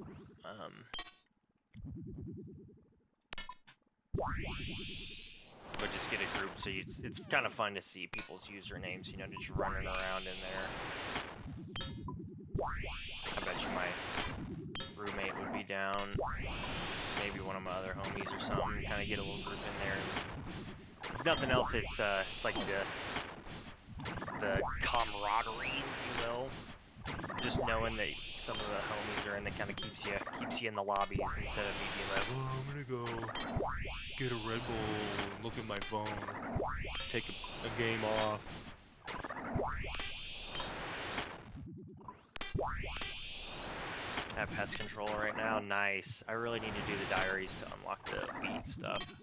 But just get a group, so it's kind of fun to see people's usernames, you know, just running around in there. I bet you my roommate would be down. Maybe one of my other homies or something. Kind of get a little group in there. If nothing else, it's like the camaraderie, if you will. Just knowing that some of the homies are in, that kind of keeps you in the lobbies instead of me being like, oh, I'm gonna go get a Red Bull and look at my phone, take a game off. I have pest control right now. Nice. I really need to do the diaries to unlock the weed stuff.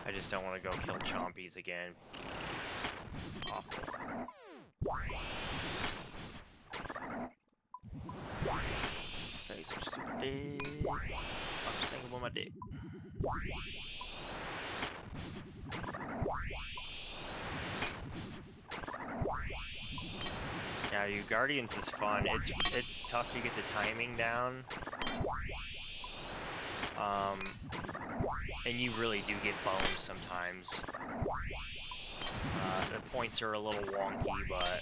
I just don't want to go kill chompies again. Awful. Okay, so stupid. I'm just thinking about my dick. Yeah, you Guardians is fun. It's tough to get the timing down. And you really do get boned sometimes. The points are a little wonky, but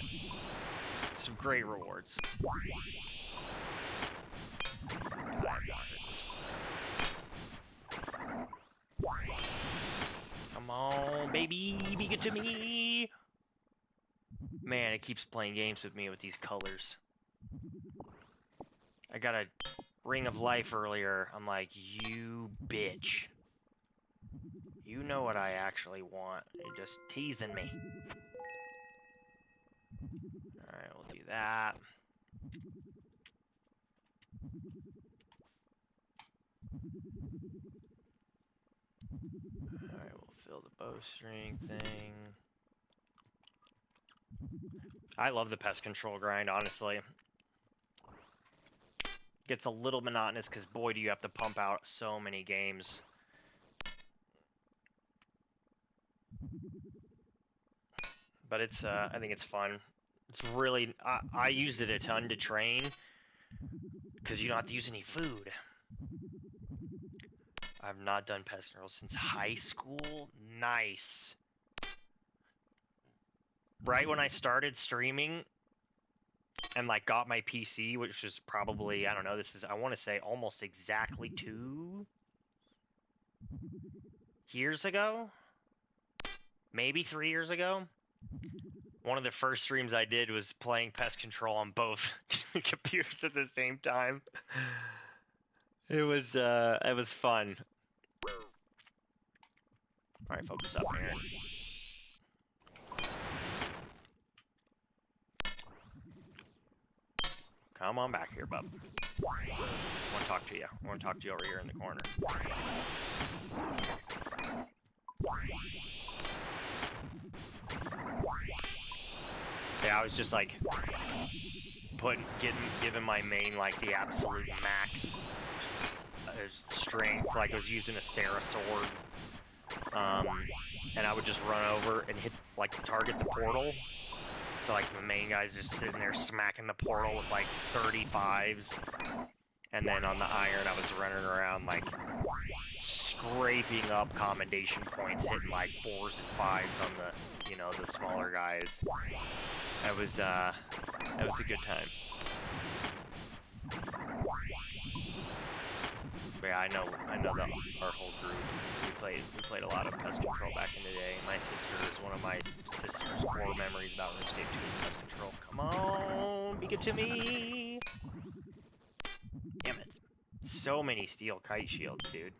some great rewards. Come on, baby, be good to me. Man, it keeps playing games with me with these colors. I got a Ring of Life earlier. I'm like, you bitch. You know what I actually want. You're just teasing me. Alright, we'll do that. Alright, we'll fill the bowstring thing. I love the pest control grind, honestly. Gets a little monotonous because, boy, do you have to pump out so many games. But it's, I think it's fun. It's really, I used it a ton to train because you don't have to use any food. I've not done pest control since high school. Nice. Right when I started streaming and like got my PC, which was probably, I don't know, this is, I want to say almost exactly 2 years ago, maybe 3 years ago. One of the first streams I did was playing pest control on both computers at the same time. It was fun. All right, focus up, Aaron. Come on back here, bub. I want to talk to you. I want to talk to you over here in the corner. I was just like giving my main like the absolute max strength, like I was using a Sarah sword, and I would just run over and hit like target the portal. So like the main guy's just sitting there smacking the portal with like 35s, and then on the iron I was running around like scraping up commendation points, hitting like 4s and 5s on the the smaller guys. That was a good time. But yeah, I know that our whole group we played a lot of pest control back in the day. My sister is one of my sister's core memories about RuneScape 2 is pest control. Come on, be good to me. Damn it. So many steel kite shields, dude.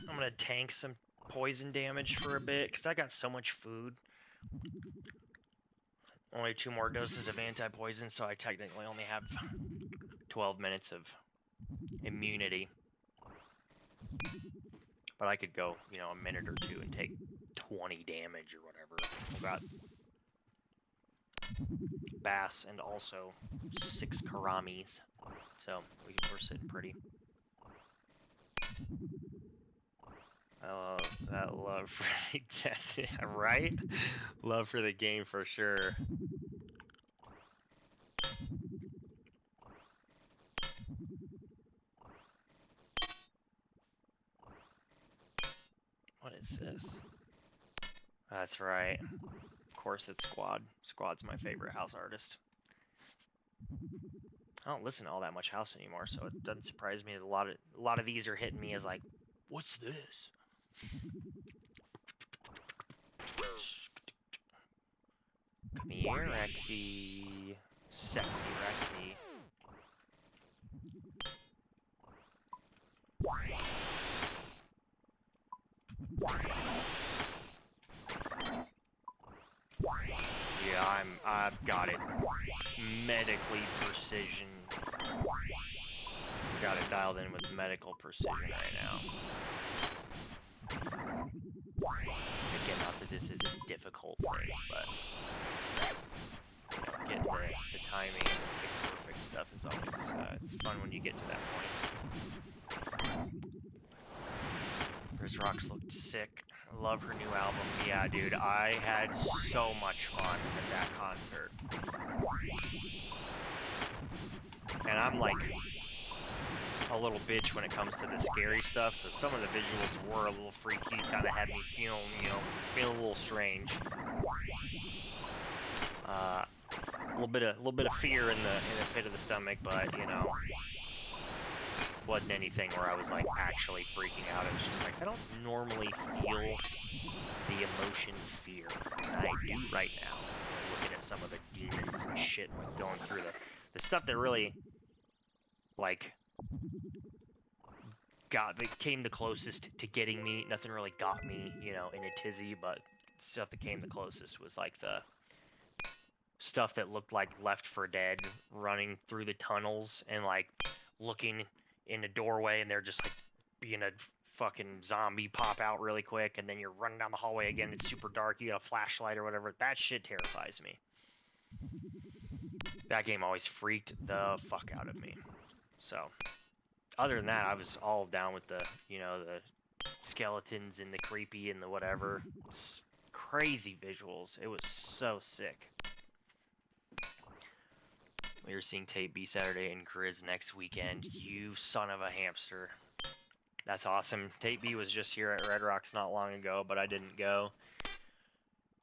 I'm gonna tank some poison damage for a bit, because I got so much food. Only 2 more doses of anti-poison, so I technically only have 12 minutes of immunity. But I could go, a minute or 2 and take 20 damage or whatever. I've got Bass and also 6 Karamis. So we're sitting pretty. That love for the death, right? Love for the game for sure. What is this? That's right. Of course it's Squad. Squad's my favorite house artist. I don't listen to all that much house anymore, so it doesn't surprise me that a lot of these are hitting me as like, what's this? Come here, Rexy. Sexy Rexy. Yeah, I've got it medically precision. Got it dialed in with medical precision right now. Again, not that this is a difficult thing, but getting the timing and the tick perfect stuff is always it's fun when you get to that point. Chris Rocks looked sick. Love her new album. Yeah, dude, I had so much fun at that concert. And I'm like a little bitch when it comes to the scary stuff, so some of the visuals were a little freaky, kind of had me feeling a little strange. A little bit of fear in the pit of the stomach, but wasn't anything where I was like actually freaking out. It was just like I don't normally feel the emotion fear, and I do right now. Looking at some of the demons and shit, like going through the stuff that really like came the closest to getting me. Nothing really got me, in a tizzy, but stuff that came the closest was like the stuff that looked like Left 4 Dead, running through the tunnels and like looking in a doorway and they're just like being a fucking zombie pop out really quick, and then you're running down the hallway again, it's super dark, you got a flashlight or whatever. That shit terrifies me. That game always freaked the fuck out of me. So other than that, I was all down with the the skeletons and the creepy and the whatever. It's crazy visuals. It was so sick. We were seeing Tape B Saturday and Grizz next weekend. You son of a hamster. That's awesome. Tape B was just here at Red Rocks not long ago, but I didn't go.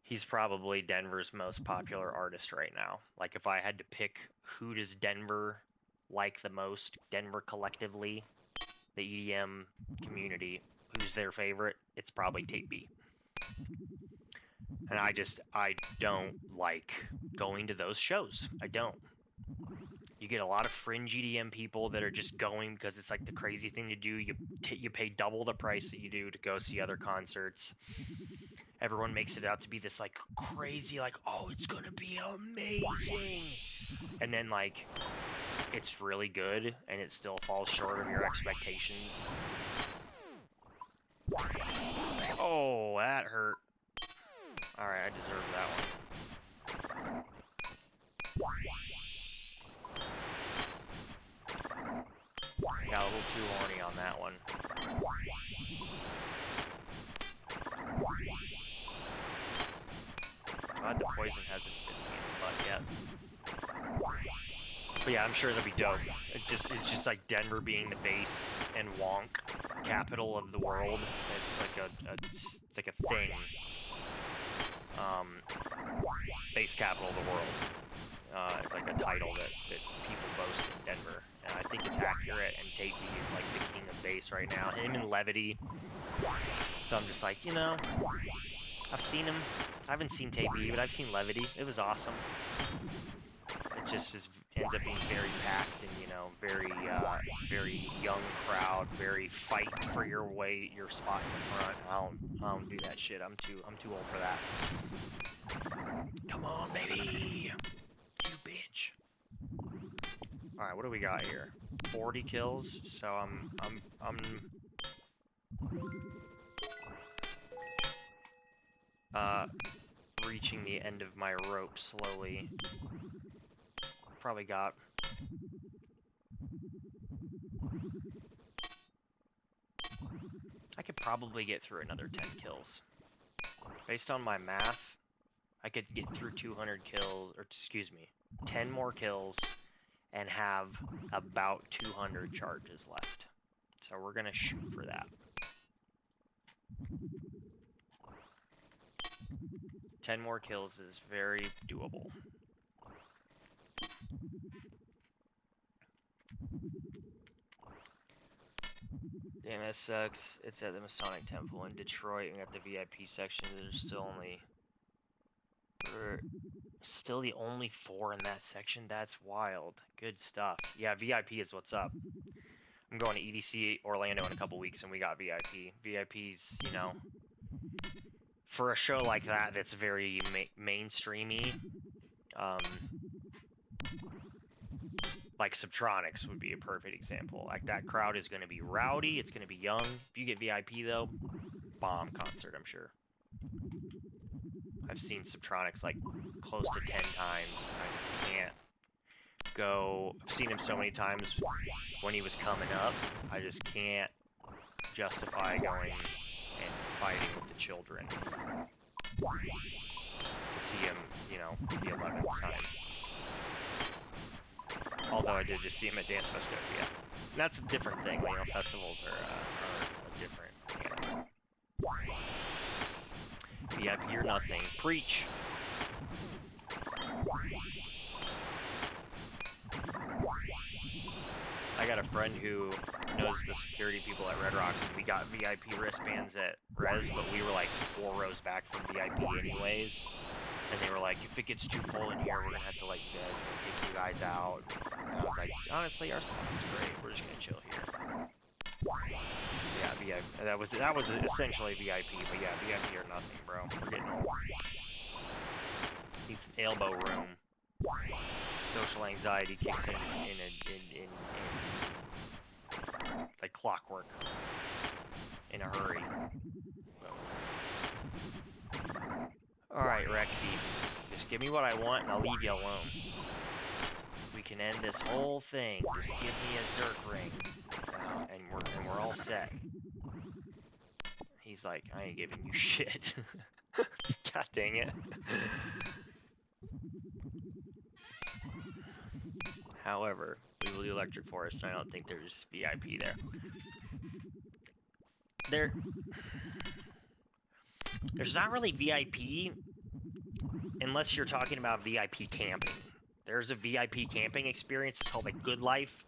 He's probably Denver's most popular artist right now. Like, if I had to pick who does Denver like the most, Denver collectively, the EDM community, who's their favorite, it's probably Tape B. And I don't like going to those shows. I don't. You get a lot of fringe EDM people that are just going because it's like the crazy thing to do. You pay double the price that you do to go see other concerts. Everyone makes it out to be this like crazy, like, oh, it's gonna be amazing, and then like it's really good and it still falls short of your expectations. Oh, that hurt. Alright, I deserve that one. Got a little too horny on that one. Glad the poison hasn't bit me in the butt yet. But yeah, I'm sure that'll be dope. It's just like Denver being the base and wonk capital of the world. It's like a thing. Base capital of the world. It's like a title that people boast in Denver. And I think it's accurate, and Tate B is like the king of base right now. Him and Levity. So I'm just like, you know, I've seen him. I haven't seen Tate B, but I've seen Levity. It was awesome. It just ends up being very packed and, you know, very young crowd, very fight for your spot in the front. I don't do that shit. I'm too old for that. Come on, baby, you bitch. All right, what do we got here? 40 kills. So I'm reaching the end of my rope slowly. Probably got. I could probably get through another 10 kills. Based on my math, I could get through 200 kills, or excuse me, 10 more kills, and have about 200 charges left. So we're gonna shoot for that. 10 more kills is very doable. Damn, that sucks. It's at the Masonic Temple in Detroit. We got the VIP section. There's still only... We're still the only 4 in that section? That's wild. Good stuff. Yeah, VIP is what's up. I'm going to EDC Orlando in a couple weeks, and we got VIP. VIP's, you know... For a show like that that's very mainstreamy, like Subtronics would be a perfect example. Like, that crowd is going to be rowdy, it's going to be young. If you get VIP, though, bomb concert, I'm sure. I've seen Subtronics like close to 10 times. I just can't go. I've seen him so many times when he was coming up. I just can't justify going and fighting with the children to see him, you know, the 11th time. Although I did just see him at Dance Festopia. And that's a different thing. You know, festivals are a different animal. VIP or nothing. Preach! I got a friend who knows the security people at Red Rocks, and we got VIP wristbands at Res, but we were like 4 rows back from VIP anyways. And they were like, if it gets too full in here, we're gonna have to let you guys, take you guys out. And I was like, honestly, our spot's great. We're just gonna chill here. Yeah, VIP. That was essentially VIP, but yeah, VIP or nothing, bro. We're getting old. Need some elbow room. Social anxiety kicks in like clockwork. In a hurry. Alright, Rexy. Just give me what I want and I'll leave you alone. We can end this whole thing. Just give me a Zerk ring. And we're all set. He's like, I ain't giving you shit. God dang it. However, we will do Electric Forest, and I don't think there's VIP there. There's not really VIP unless you're talking about VIP camping. There's a VIP camping experience. It's called a Good Life.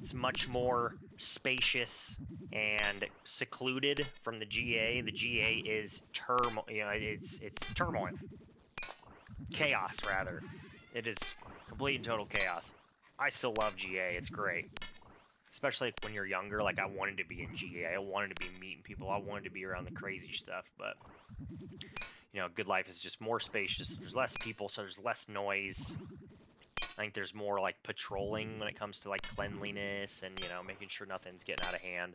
It's much more spacious and secluded from the GA. The GA is turmoil. You know, it's turmoil, chaos rather. It is complete and total chaos. I still love GA. It's great. Especially when you're younger. Like, I wanted to be in GA. I wanted to be meeting people. I wanted to be around the crazy stuff. But, you know, Good Life is just more spacious. There's less people, so there's less noise. I think there's more, like, patrolling when it comes to, like, cleanliness and, you know, making sure nothing's getting out of hand.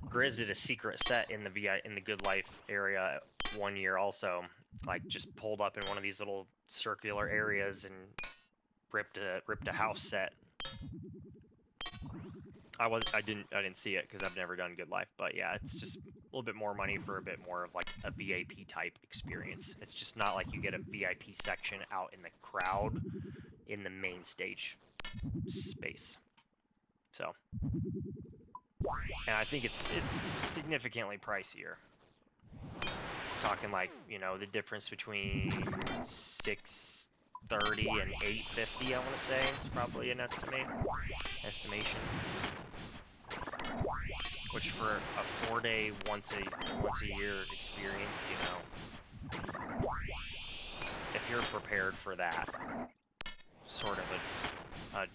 Grizz did a secret set in the Good Life area one year also. Like, just pulled up in one of these little circular areas and ripped a house set. I didn't see it because I've never done Good Life, but yeah, it's just a little bit more money for a bit more of like a VIP type experience. It's just not like you get a VIP section out in the crowd in the main stage space. So, and I think it's significantly pricier. Talking like, you know, the difference between $630 and $850, I want to say, is probably an estimation. Which for a 4-day, once a year experience, you know, if you're prepared for that sort of a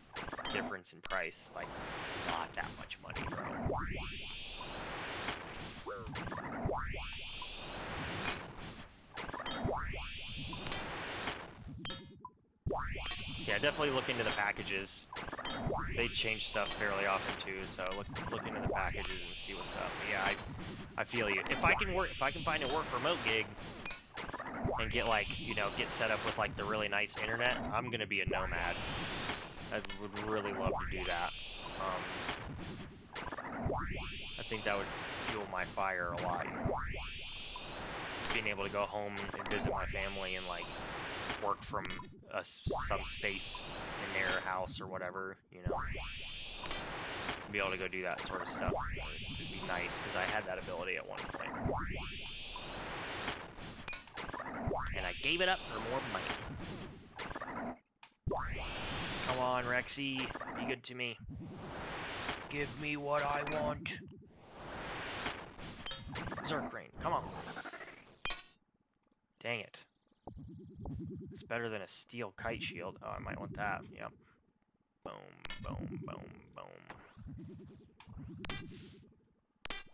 difference in price, like, it's not that much money, bro. Yeah, definitely look into the packages. They change stuff fairly often too, so look into the packages and see what's up. But yeah, I feel you. If I can find a work remote gig and get like, you know, get set up with like the really nice internet, I'm gonna be a nomad. I would really love to do that. I think that would fuel my fire a lot, you know. Being able to go home and visit my family and like work from some space in their house or whatever, you know. Be able to go do that sort of stuff would be nice because I had that ability at one point. And I gave it up for more money. Come on, Rexy. Be good to me. Give me what I want. Zerkrain, come on. Dang it. It's better than a steel kite shield. Oh, I might want that. Yep. Boom, boom, boom, boom.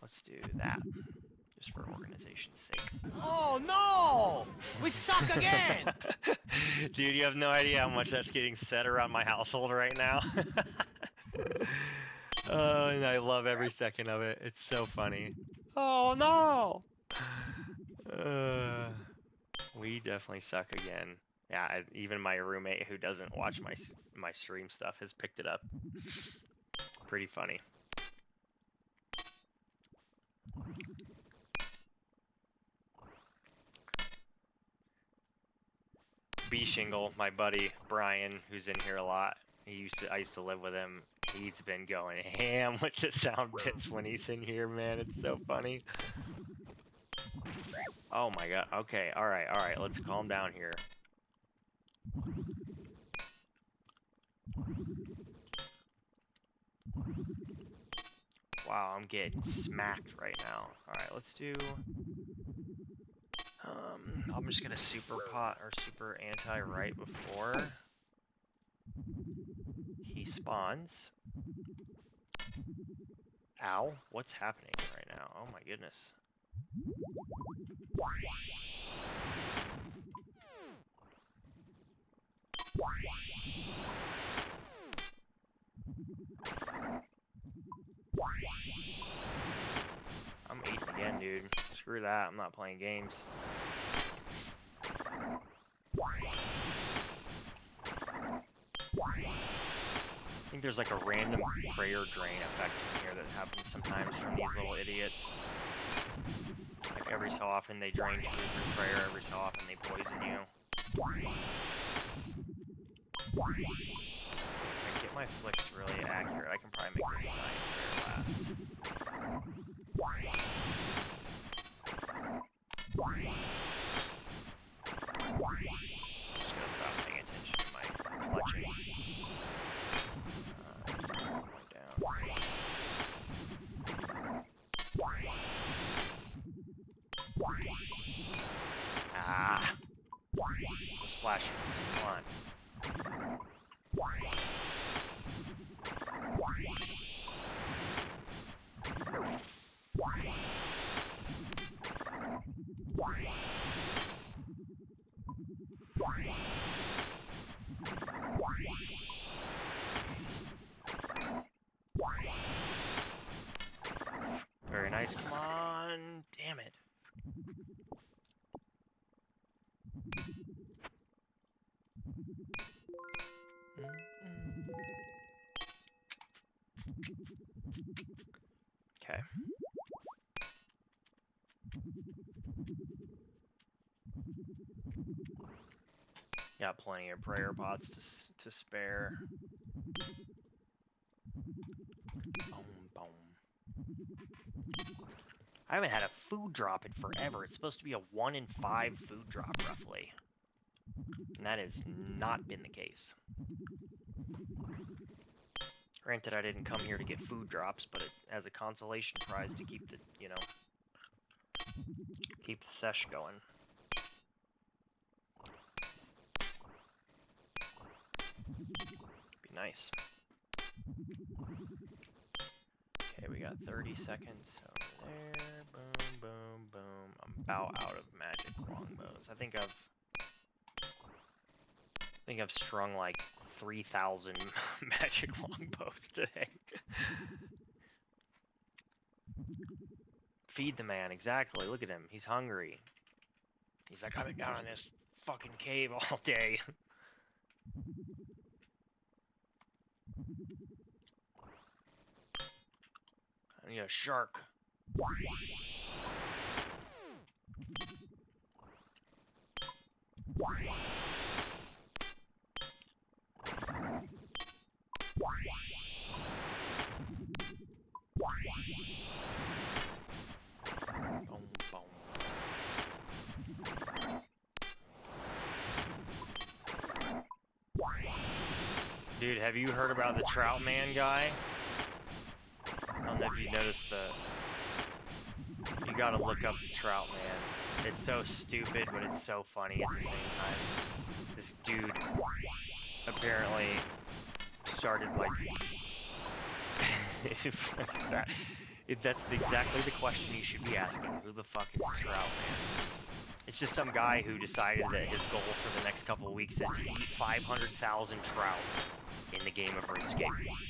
Let's do that. Just for organization's sake. Oh no! We suck again! Dude, you have no idea how much that's getting said around my household right now. Oh, and I love every second of it. It's so funny. Oh no! We definitely suck again. Yeah, even my roommate who doesn't watch my stream stuff has picked it up. Pretty funny. B Shingle, my buddy Brian, who's in here a lot. I used to live with him. He's been going ham with the sound bits when he's in here, man. It's so funny. Oh my god. Okay, alright. Let's calm down here. Wow, I'm getting smacked right now. Alright, let's do... I'm just gonna super pot or super anti right before he spawns. Ow, what's happening right now? Oh my goodness. I'm eating again, dude. Screw that, I'm not playing games. I think there's like a random prayer drain effect in here that happens sometimes from these little idiots. Like every so often they drain truth through prayer, every so often they poison you. If I get my flicks really accurate, I can probably make this 9 prayer last. Just gonna stop paying attention to my clutching. Ah! Those flashes. Come on. Very nice. Come on. Damn it. Okay. Got plenty of prayer pots to spare. Boom, boom. I haven't had a food drop in forever. It's supposed to be a 1 in 5 food drop, roughly. And that has not been the case. Granted, I didn't come here to get food drops, but as a consolation prize to keep the, you know, keep the sesh going. Be nice. Okay, we got 30 seconds over there. Boom, boom, boom. I'm about out of magic longbows. I think I've strung like 3,000 magic longbows today. Feed the man, exactly. Look at him. He's hungry. He's like, I've been down in this fucking cave all day. I need a shark. Boom, boom. Dude, have you heard about the Trout Man guy? I don't know if you noticed you gotta look up the Trout Man. It's so stupid, but it's so funny at the same time. This dude apparently started like if that's exactly the question you should be asking. Who the fuck is the Trout Man? It's just some guy who decided that his goal for the next couple of weeks is to eat 500,000 trout in the game of RuneScape.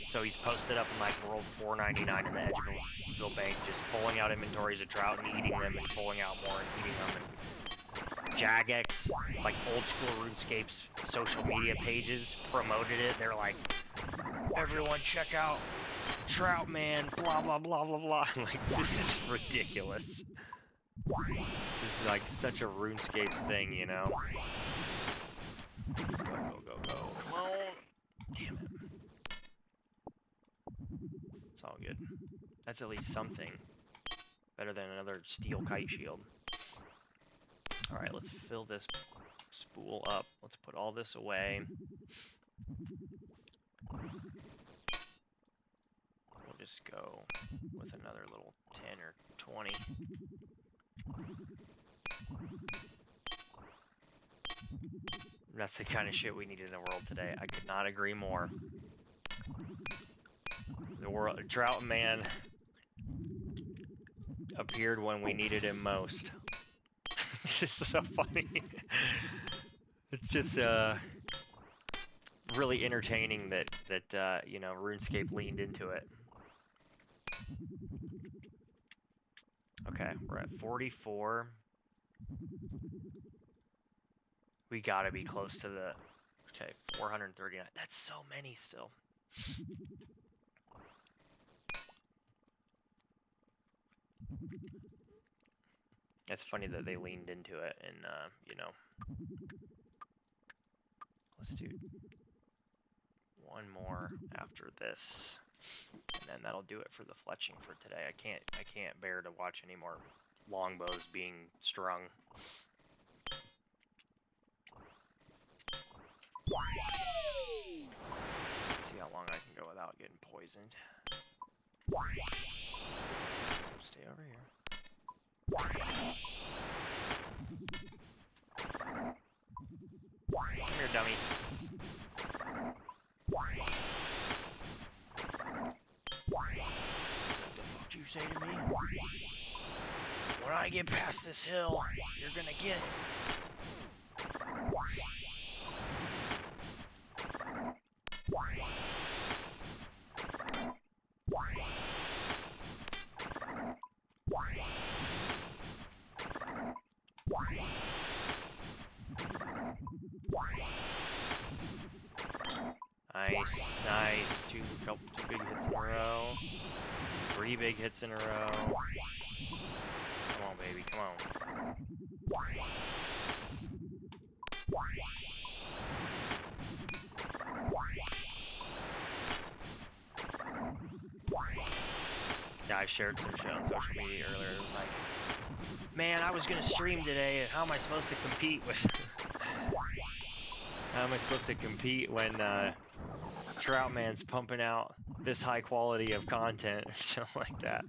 So he's posted up in like World 499 in the Edgeville Bank, just pulling out inventories of trout and eating them and pulling out more and eating them. And Jagex, like old school RuneScape's social media pages, promoted it. They're like, everyone check out Trout Man, blah, blah, blah, blah, blah. I'm like, this is ridiculous. This is like such a RuneScape thing, you know? Let's go, go, go, go. Come on. Damn it. It's all good. That's at least something. Better than another steel kite shield. Alright, let's fill this spool up. Let's put all this away. We'll just go with another little 10 or 20. That's the kind of shit we need in the world today. I could not agree more. The world, Trout Man appeared when we needed him most. It's so funny. It's just really entertaining that you know, RuneScape leaned into it. Okay, we're at 44. We gotta be close to the... Okay, 439. That's so many still. It's funny that they leaned into it and, you know... Let's do one more after this. And then that'll do it for the fletching for today. I can't bear to watch any more longbows being strung. Let's see how long I can go without getting poisoned. Stay over here. Come here, dummy. What the fuck do you say to me? When I get past this hill, you're gonna get it. Nice, nice. Two big hits in a row. 3 big hits in a row. Come on, baby, come on. Yeah, I shared some shit on social media earlier. It was like, man, I was gonna stream today. How am I supposed to compete with? How am I supposed to compete when Troutman's pumping out this high quality of content or something like that?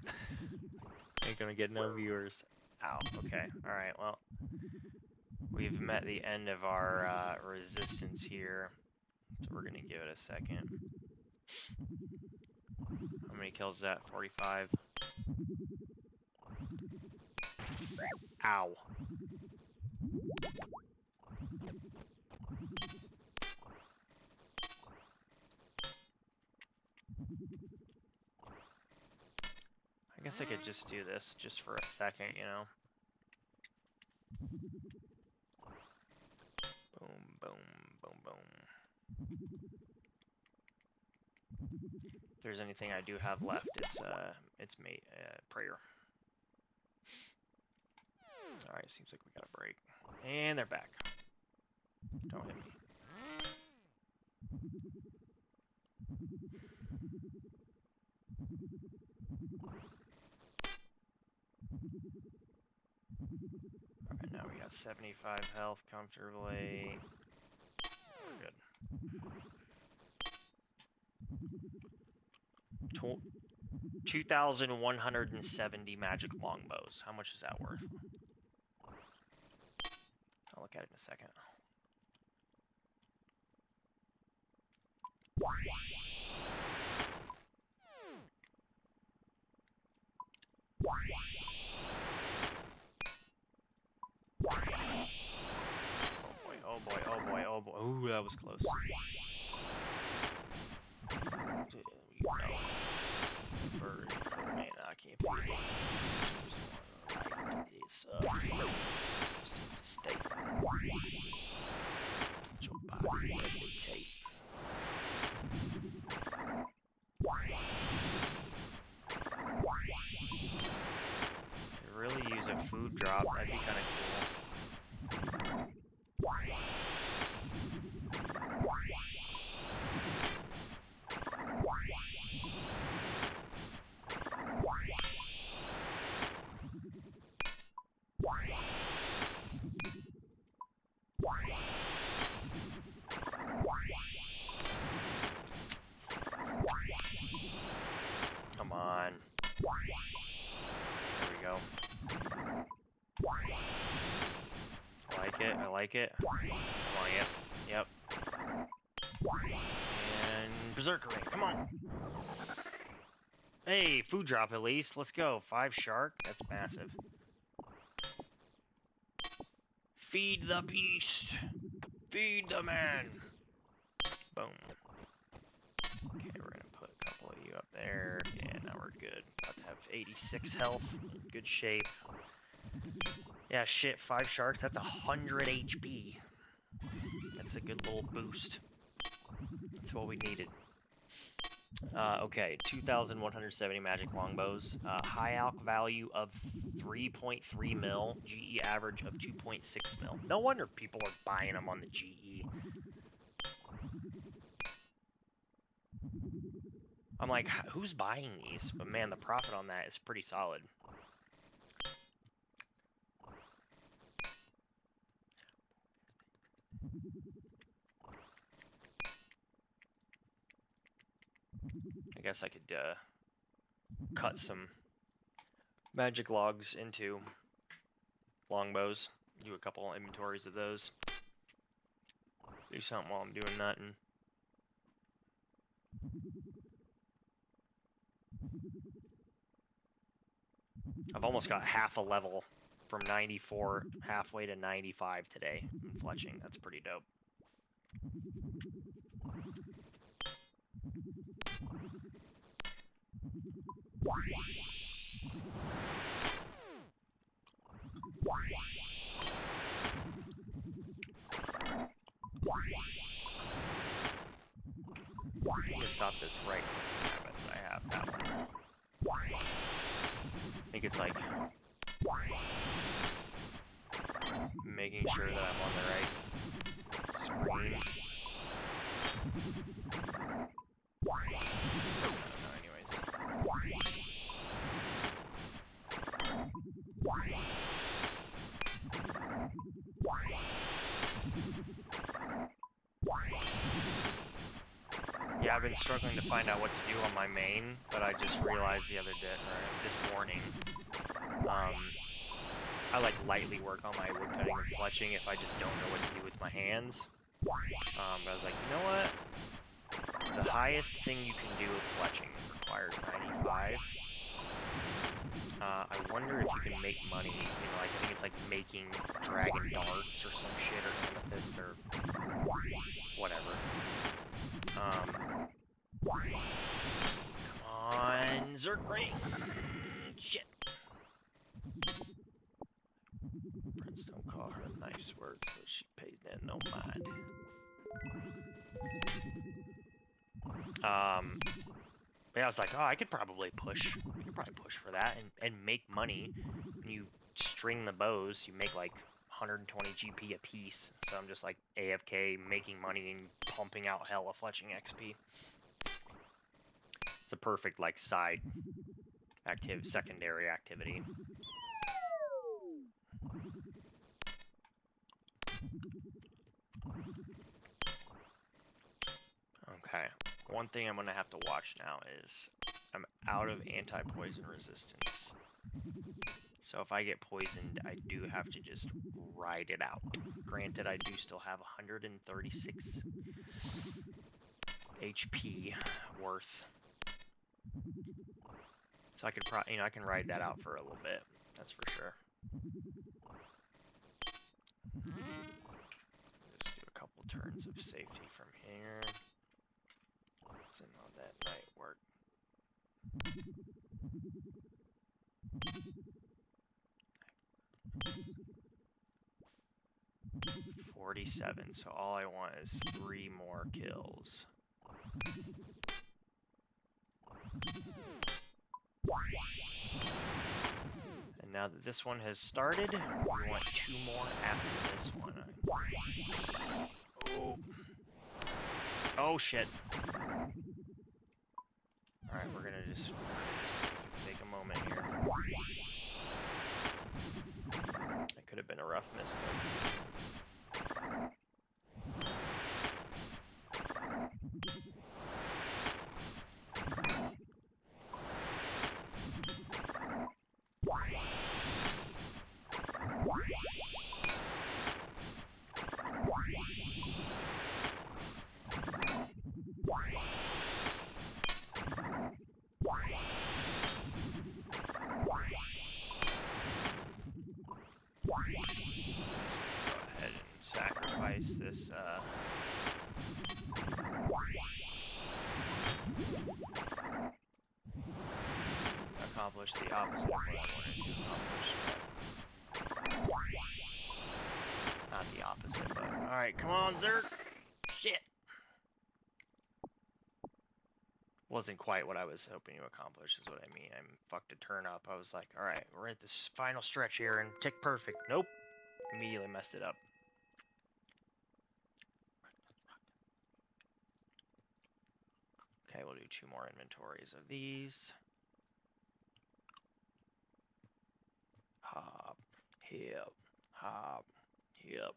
Ain't gonna get no viewers. Ow. Okay. All right. Well, we've met the end of our resistance here, so we're gonna give it a second. How many kills is that? 45. Ow. I guess I could just do this just for a second, you know? Boom, boom, boom, boom. If there's anything I do have left, it's prayer. Alright, seems like we got a break. And they're back. Don't hit me. Alright, now we got 75 health comfortably. We're good. 2,170 magic longbows. How much is that worth? I'll look at it in a second. Oh boy, oh boy, oh boy, oh boy. Ooh, that was close. Bird. Oh man, I can't feel it. It's to stay. Your body meditate. Could really use a food drop. That'd be kind of cool. Come on. There we go. I like it. I like it. Come on, yep. Yep. And Berserker Ring. Come on. Hey, food drop at least. Let's go. 5 shark. That's massive. Feed the beast. Feed the man. Boom. Okay, we're gonna put a couple of you up there. Yeah, now we're good. About to have 86 health. In good shape. Yeah, shit. 5 sharks. That's 100 HP. That's a good little boost. That's what we needed. Okay, 2,170 magic longbows. High alch value of 3.3 mil. GE average of 2.6 mil. No wonder people are buying them on the GE. I'm like, who's buying these? But man, the profit on that is pretty solid. I guess I could cut some magic logs into longbows. Do a couple inventories of those. Do something while I'm doing nothing. I've almost got half a level from 94 halfway to 95 today in fletching. That's pretty dope. it's like making sure that I'm on the right screen. Anyways. Yeah, I've been struggling to find out what to do on my main, but I just realized the other day, or this morning, I like lightly work on my woodcutting and fletching if I just don't know what to do with my hands. But I was like, you know what? The highest thing you can do with fletching requires 95. I wonder if you can make money, you know, like I think it's like making dragon darts or some shit, or amethyst, or whatever. Come on, Zerg Ring! Shit! Friends don't call her nice words, so she pays them no mind. Yeah, I was like, oh, I could probably push for that and make money. When you string the bows, you make like 120 GP a piece. So I'm just like AFK making money and pumping out hella fletching XP. It's a perfect like secondary activity. Okay, one thing I'm gonna have to watch now is I'm out of anti-poison resistance. So if I get poisoned, I do have to just ride it out. Granted, I do still have 136 HP worth. So I could I can ride that out for a little bit. That's for sure. Just do a couple turns of safety from here. So on that night work. 47. So all I want is 3 more kills. And now that this one has started, we want 2 more after this one. Oh. Oh shit. Alright, we're gonna just take a moment here. That could have been a rough misclick. Sacrifice this, accomplish the opposite of what I wanted to accomplish. Not the opposite, but alright, come on, Zerg! Shit! Wasn't quite what I was hoping to accomplish, is what I mean. I'm fucked a turn up. I was like, alright, we're at this final stretch here, and tick perfect. Nope. Immediately messed it up. Okay, we'll do 2 more inventories of these. Hop, hip, hop, hip.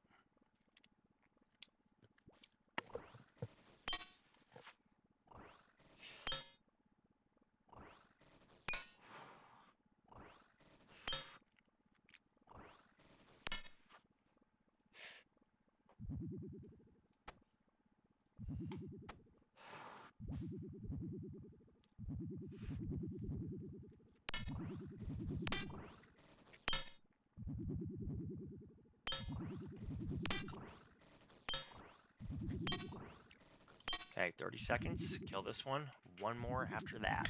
Okay, 30 seconds. Kill this one. 1 more after that.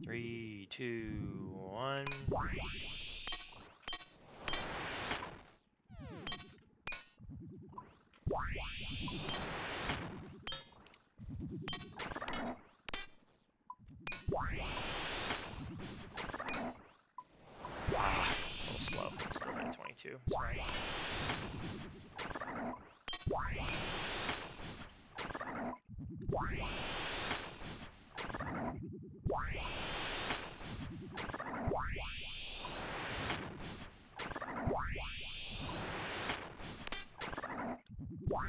3, 2, 1. Ah, a little slow. Still hit a 22. It's fine.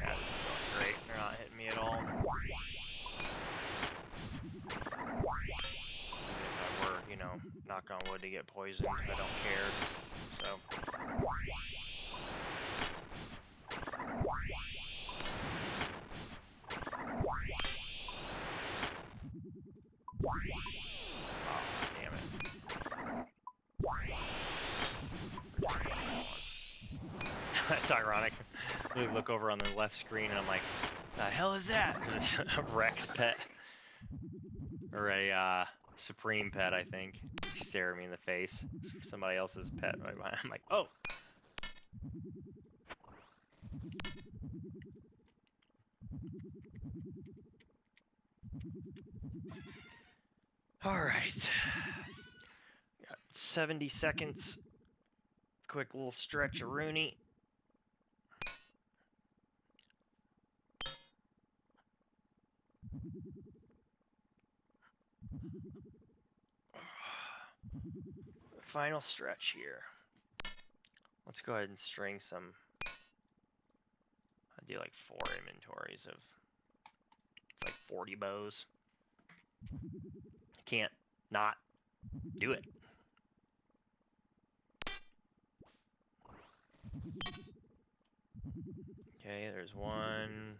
Yeah, this is going great. They're not hitting me at all. Even if I were, you know, knock on wood to get poisoned, I don't care. So. Oh, damn it. That's ironic. We look over on the left screen and I'm like, the hell is that? There's a Rex pet. Or a Supreme pet, I think. Stare at me in the face. Somebody else's pet right behind. I'm like, oh! Alright. Got 70 seconds. Quick little stretch of Rooney. Final stretch here. Let's go ahead and string some. I do like 4 inventories of. It's like 40 bows. I can't not do it. Okay, there's 1.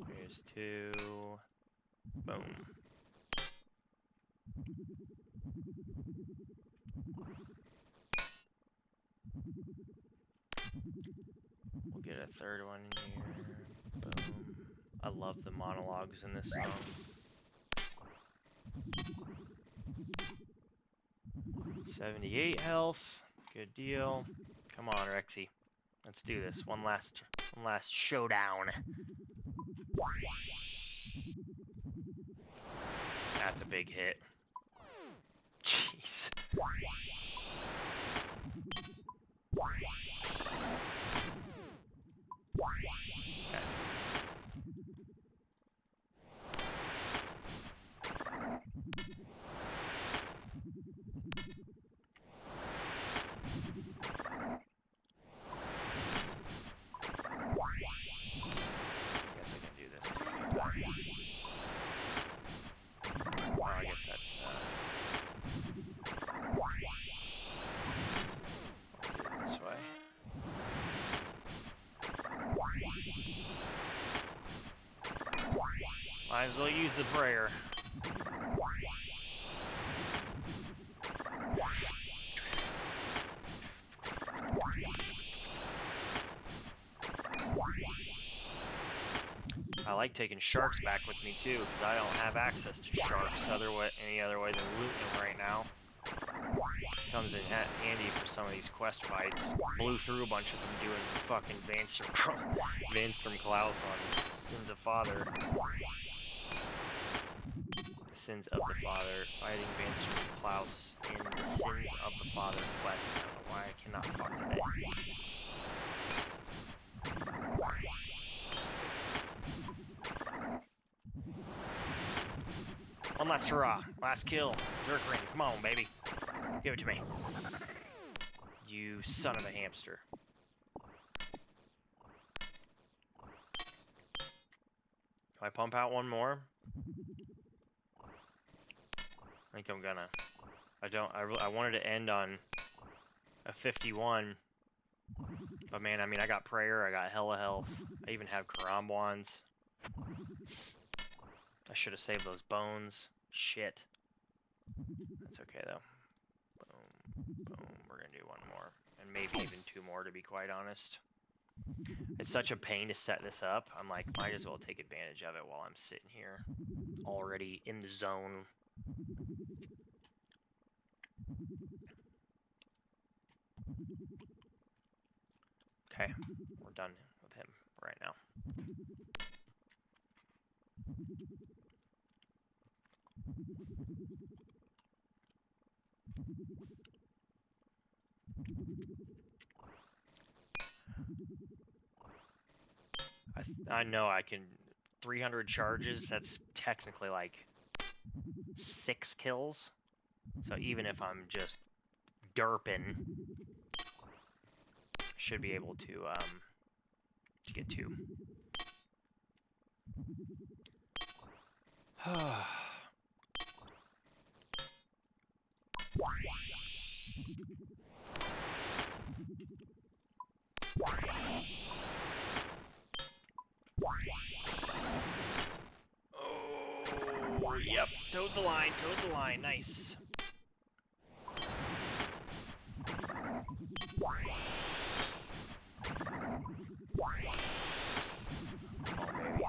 There's 2. Boom. We'll get a 3rd one in here. Boom. I love the monologues in this song. 78 health. Good deal. Come on, Rexy. Let's do this. One last showdown. That's a big hit. Jeez. Okay. Guess I can do this. Oh, I guess that's this way. Might as well use the prayer. I like taking sharks back with me too, because I don't have access to sharks any other way than looting them right now. Comes in handy for some of these quest fights. Blew through a bunch of them doing fucking Vanstrom Klaus on Sins of Father. Sins of the Father. Fighting Vanstrom Klaus in the Sins of the Father quest. I don't know why I cannot talk today. One last hurrah. Last kill. Zerkring. Come on, baby. Give it to me. You son of a hamster. Can I pump out one more? I think I'm gonna. I wanted to end on a 51. But man, I mean, I got prayer. I got hella health. I even have Karambwans. I should have saved those bones. Shit. That's okay, though. Boom. Boom. We're gonna do one more. And maybe even 2 more, to be quite honest. It's such a pain to set this up. I'm like, might as well take advantage of it while I'm sitting here. Already in the zone. Okay, we're done with him right now. I know I can 300 charges, that's technically like 6 kills. So even if I'm just derping, should be able to get 2. Oh, yep, towed the line, nice. Come on, baby.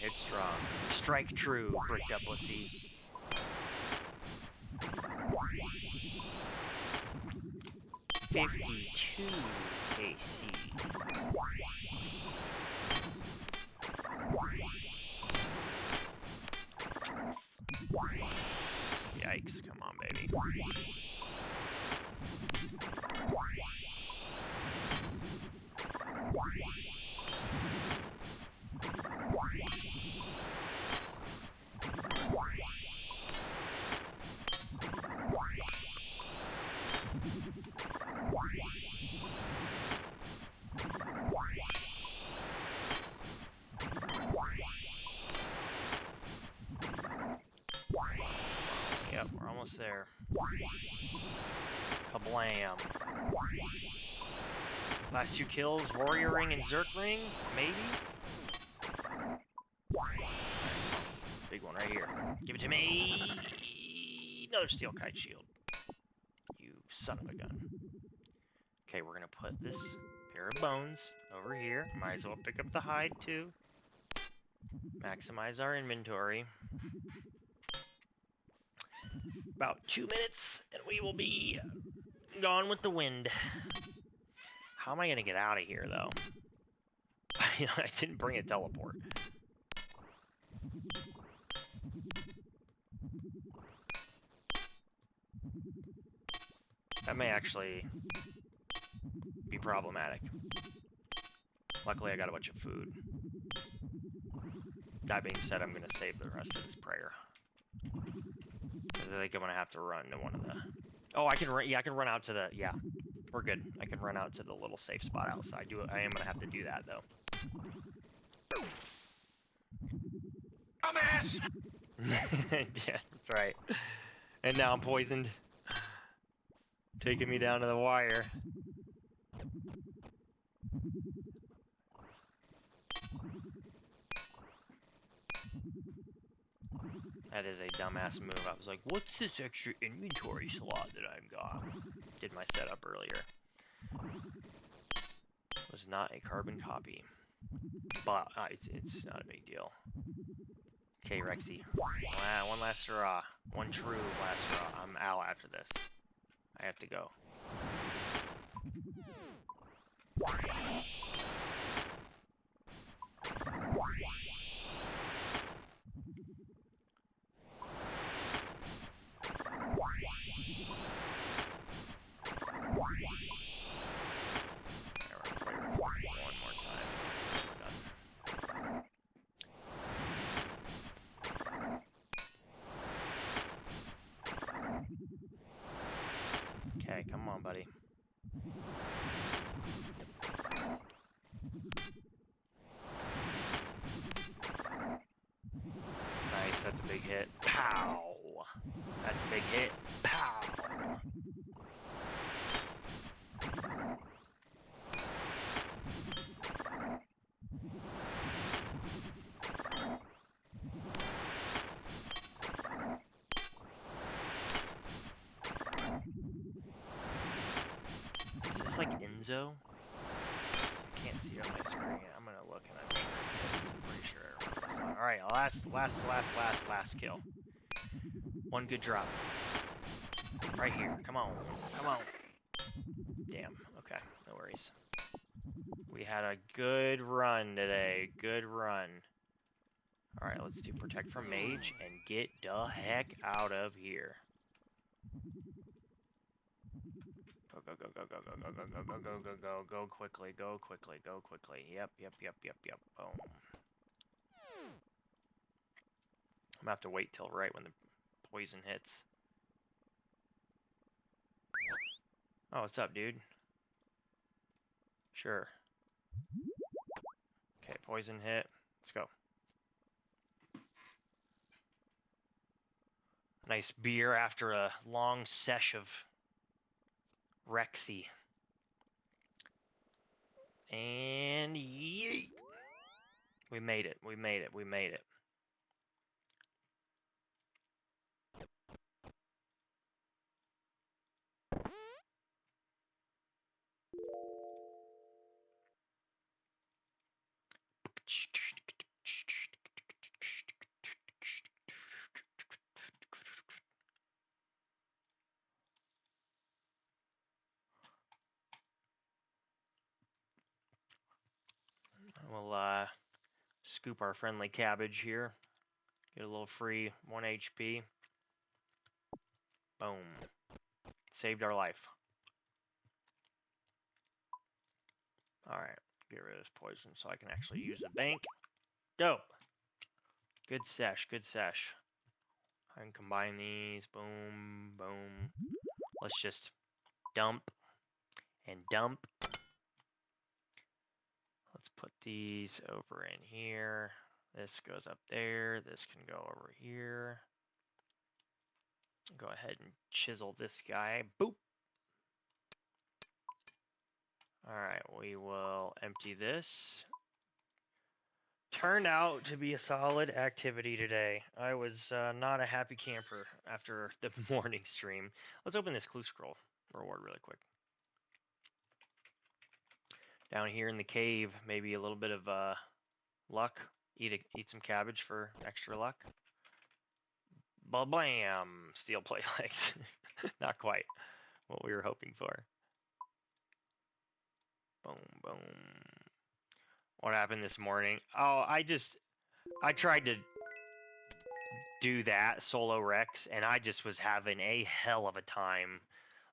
Hit strong. Strike true, bricked up pussy. $52 KC. Yikes, come on, baby. Yep, we're almost there. Kablam. Last 2 kills, Warrior Ring and Zerk Ring, maybe? Big one right here. Give it to me! Another Steel Kite Shield. You son of a gun. Okay, we're gonna put this pair of bones over here. Might as well pick up the hide too. Maximize our inventory. About 2 minutes, and we will be gone with the wind. How am I gonna get out of here, though? I didn't bring a teleport. That may actually be problematic. Luckily, I got a bunch of food. That being said, I'm gonna save the rest of this prayer. Because I think I'm gonna have to run to one of the... Oh, I can run out to the... Yeah, we're good. I can run out to the little safe spot outside. I am gonna have to do that, though. Dumbass! Yeah, that's right. And now I'm poisoned. Taking me down to the wire. That is a dumbass move. I was like, what's this extra inventory slot that I've got? Did my setup earlier. It was not a carbon copy. But it's not a big deal. Okay, Rexy. Wow, one last hurrah. One true last hurrah. I'm out after this. I have to go. One more time. We're done. Okay, come on, buddy. Nice, that's a big hit. Pow! That's a big hit. Pow! Is this like Enzo? I can't see it on my screen. I'm gonna look and I'm pretty sure I remember this one. Alright, last kill. One good drop. Right here. Come on. Come on. Damn. Okay. No worries. We had a good run today. Good run. Alright, let's do protect from mage and get the heck out of here. Go, go, go, go, go, go, go, go, go, go, go, go, go, go quickly, go quickly, go quickly. Yep, yep, yep, yep, yep. Boom. I'm gonna have to wait till right when the poison hits. Oh, what's up, dude? Sure. Okay, poison hit. Let's go. Nice beer after a long sesh of Rexy. And yeet! We made it, we made it, we made it. We'll scoop our friendly cabbage here. Get a little free 1 HP. Boom. Saved our life. Alright, get rid of this poison so I can actually use the bank. Dope. Good sesh, good sesh. I can combine these. Boom, boom. Let's just dump and dump. Let's put these over in here. This goes up there. This can go over here. Go ahead and chisel this guy. Boop. Alright, we will empty this. Turned out to be a solid activity today. I was not a happy camper after the morning stream. Let's open this clue scroll reward really quick. Down here in the cave, maybe a little bit of luck. Eat some cabbage for extra luck. Ba-blam! Steel plate legs. Not quite what we were hoping for. Boom, boom. What happened this morning? Oh, I tried to do that solo Rex, and I just was having a hell of a time,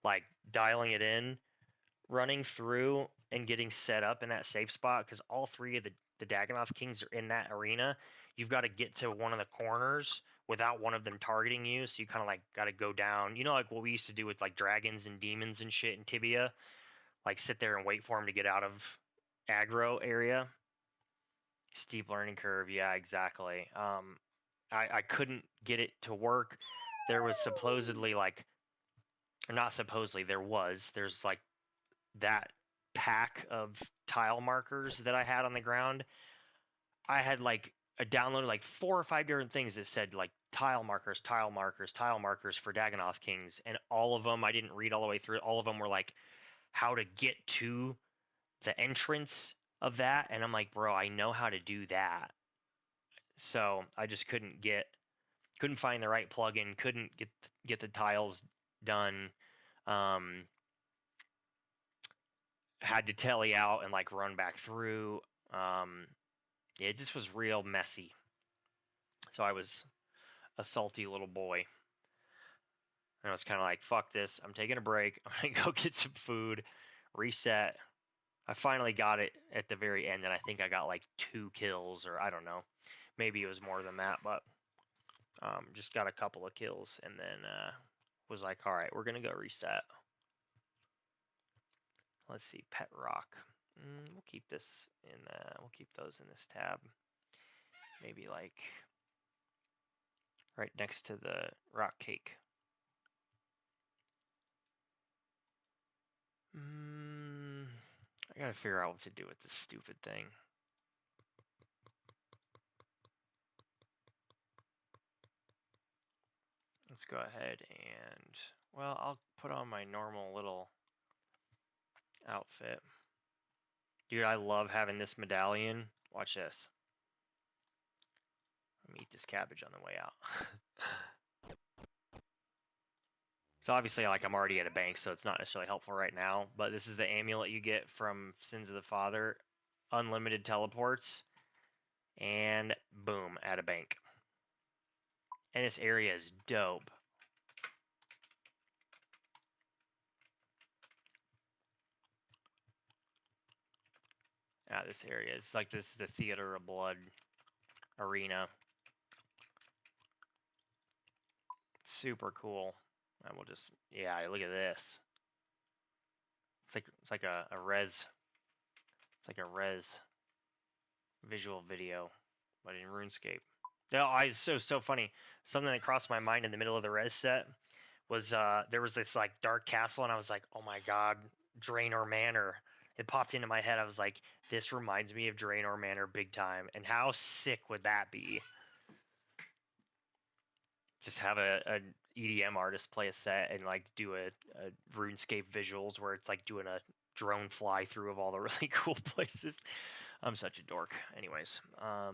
like dialing it in, running through, and getting set up in that safe spot because all three of the Dagganoth Kings are in that arena. You've got to get to one of the corners without one of them targeting you, so you kind of like got to go down. You know, like what we used to do with like dragons and demons and shit in Tibia, like sit there and wait for them to get out of aggro area. Steep learning curve, yeah, exactly. I couldn't get it to work. There was supposedly like, or not supposedly, there's like that pack of tile markers that I had on the ground. I had like I downloaded like 4 or 5 different things that said like tile markers, tile markers, tile markers for Dagganoth Kings, and all of them I didn't read all the way through. All of them were like how to get to the entrance of that, and I'm like, bro, I know how to do that. So I just couldn't find the right plugin, couldn't get the tiles done. Had to tele out and like run back through. It just was real messy. So I was a salty little boy. And I was kind of like, fuck this. I'm taking a break. I'm gonna go get some food, reset. I finally got it at the very end, and I think I got like 2 kills, or I don't know. Maybe it was more than that, but just got a couple of kills, and then was like, all right, we're gonna go reset. Let's see, pet rock. We'll keep this in. We'll keep those in this tab. Maybe like right next to the rock cake. I gotta figure out what to do with this stupid thing. Let's go ahead and, well, I'll put on my normal little outfit. Dude, I love having this medallion. Watch this. Let me eat this cabbage on the way out. So obviously, like, I'm already at a bank, so it's not necessarily helpful right now. But this is the amulet you get from Sins of the Father, unlimited teleports, and boom, at a bank. And this area is dope. This area is like this is the Theater of Blood arena. Super cool. And we'll just look at this. It's like a res. It's like a res visual video, but in RuneScape. No, it's so funny. Something that crossed my mind in the middle of the res set was there was this like dark castle, and I was like, oh my god, Draenor Manor. It popped into my head. I was like, this reminds me of Draenor Manor big time. And how sick would that be? Just have a EDM artist play a set and like do a RuneScape visuals where it's like doing a drone fly through of all the really cool places. I'm such a dork. Anyways, all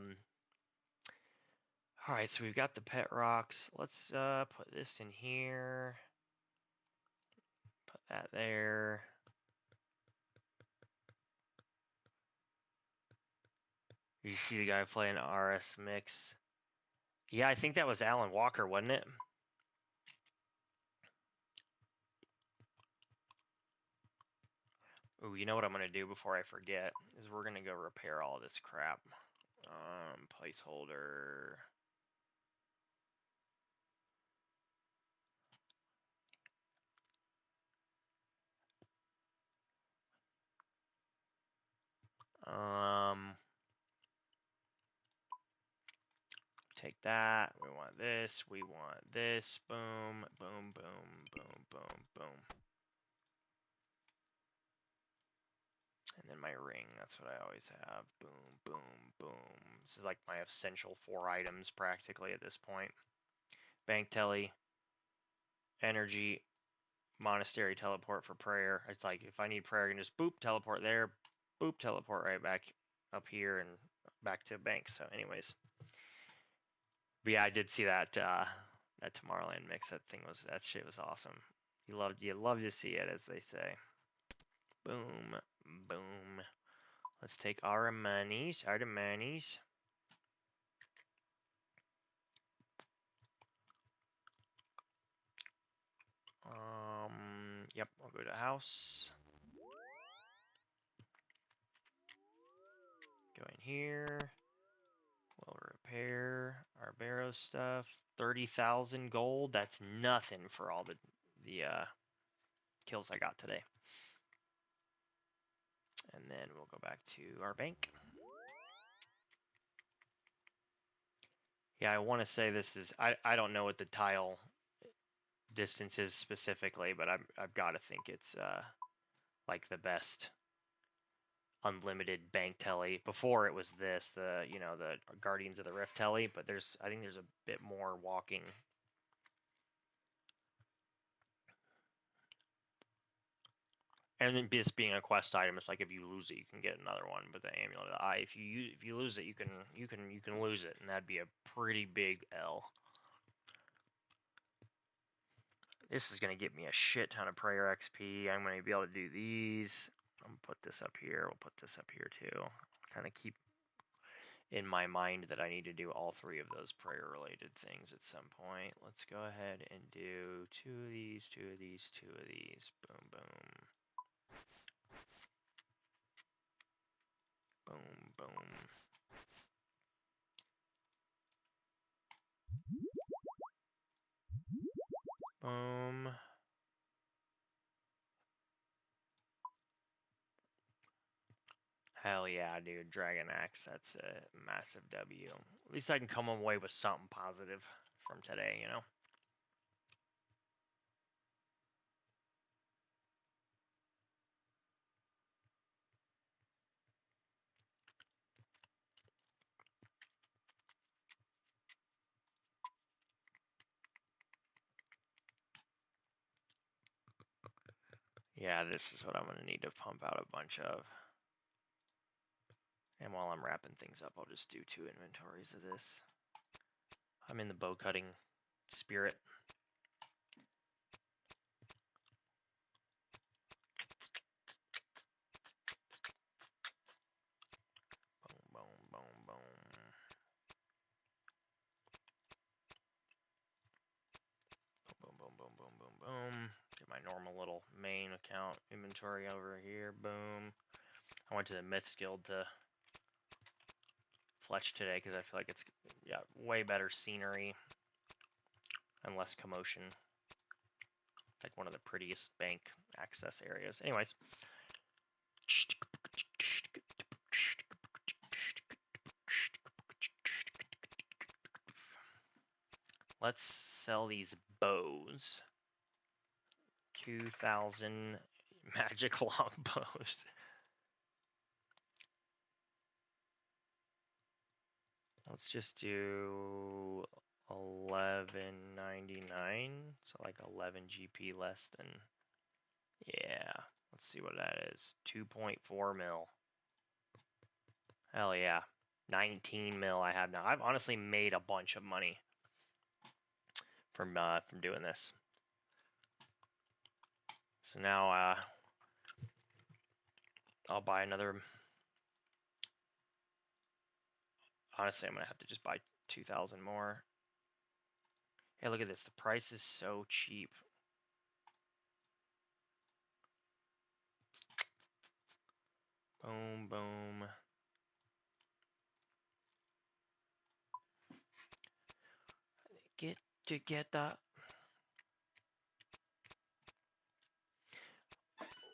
right, so we've got the pet rocks. Let's put this in here. Put that there. You see the guy playing RS mix. Yeah, I think that was Alan Walker, wasn't it? Ooh, you know what I'm gonna do before I forget is we're gonna go repair all this crap. Placeholder. Take that. We want this. We want this. Boom, boom, boom, boom, boom, boom. And then my ring. That's what I always have. Boom, boom, boom. This is like my essential 4 items practically at this point. Bank telly, energy, monastery teleport for prayer. It's like if I need prayer, I can just boop, teleport there, boop, teleport right back up here and back to bank. So, anyways, but yeah, I did see that that Tomorrowland mix. That shit was awesome. You love to see it, as they say. Boom, boom. Let's take our monies, Yep, I'll go to house. Go in here. We'll repair our barrow stuff. 30,000 gold. That's nothing for all the kills I got today. And then we'll go back to our bank. Yeah, I want to say this is I don't know what the tile distance is specifically, but I've got to think it's like the best unlimited bank telly. Before it was the Guardians of the Rift telly, but I think there's a bit more walking. And then this being a quest item, it's like if you lose it, you can get another one. But the Amulet of the Eye, if you lose it, you can lose it, and that'd be a pretty big L. This is gonna get me a shit ton of prayer XP. I'm gonna be able to do these. I'm gonna put this up here. We'll put this up here too. Kind of keep in my mind that I need to do all 3 of those prayer related things at some point. Let's go ahead and do 2 of these, 2 of these, 2 of these. Boom, boom. Boom, boom. Boom. Hell yeah, dude. Dragon Axe, that's a massive W. At least I can come away with something positive from today, you know? Yeah, this is what I'm going to need to pump out a bunch of. And while I'm wrapping things up, I'll just do 2 inventories of this. I'm in the bow cutting spirit. account inventory over here. Boom. I went to the Myths Guild to Fletch today because I feel like it's way better scenery and less commotion. It's like one of the prettiest bank access areas. Anyways. Let's sell these bows. 2,000 magic longbows. Let's just do 11.99. So like 11 GP less than. Yeah. Let's see what that is. 2.4 mil. Hell yeah. 19 mil I have now. I've honestly made a bunch of money from doing this. So now I'll buy another. Honestly, I'm gonna have to just buy 2,000 more. Hey, look at this. The price is so cheap. Boom, boom. Get that.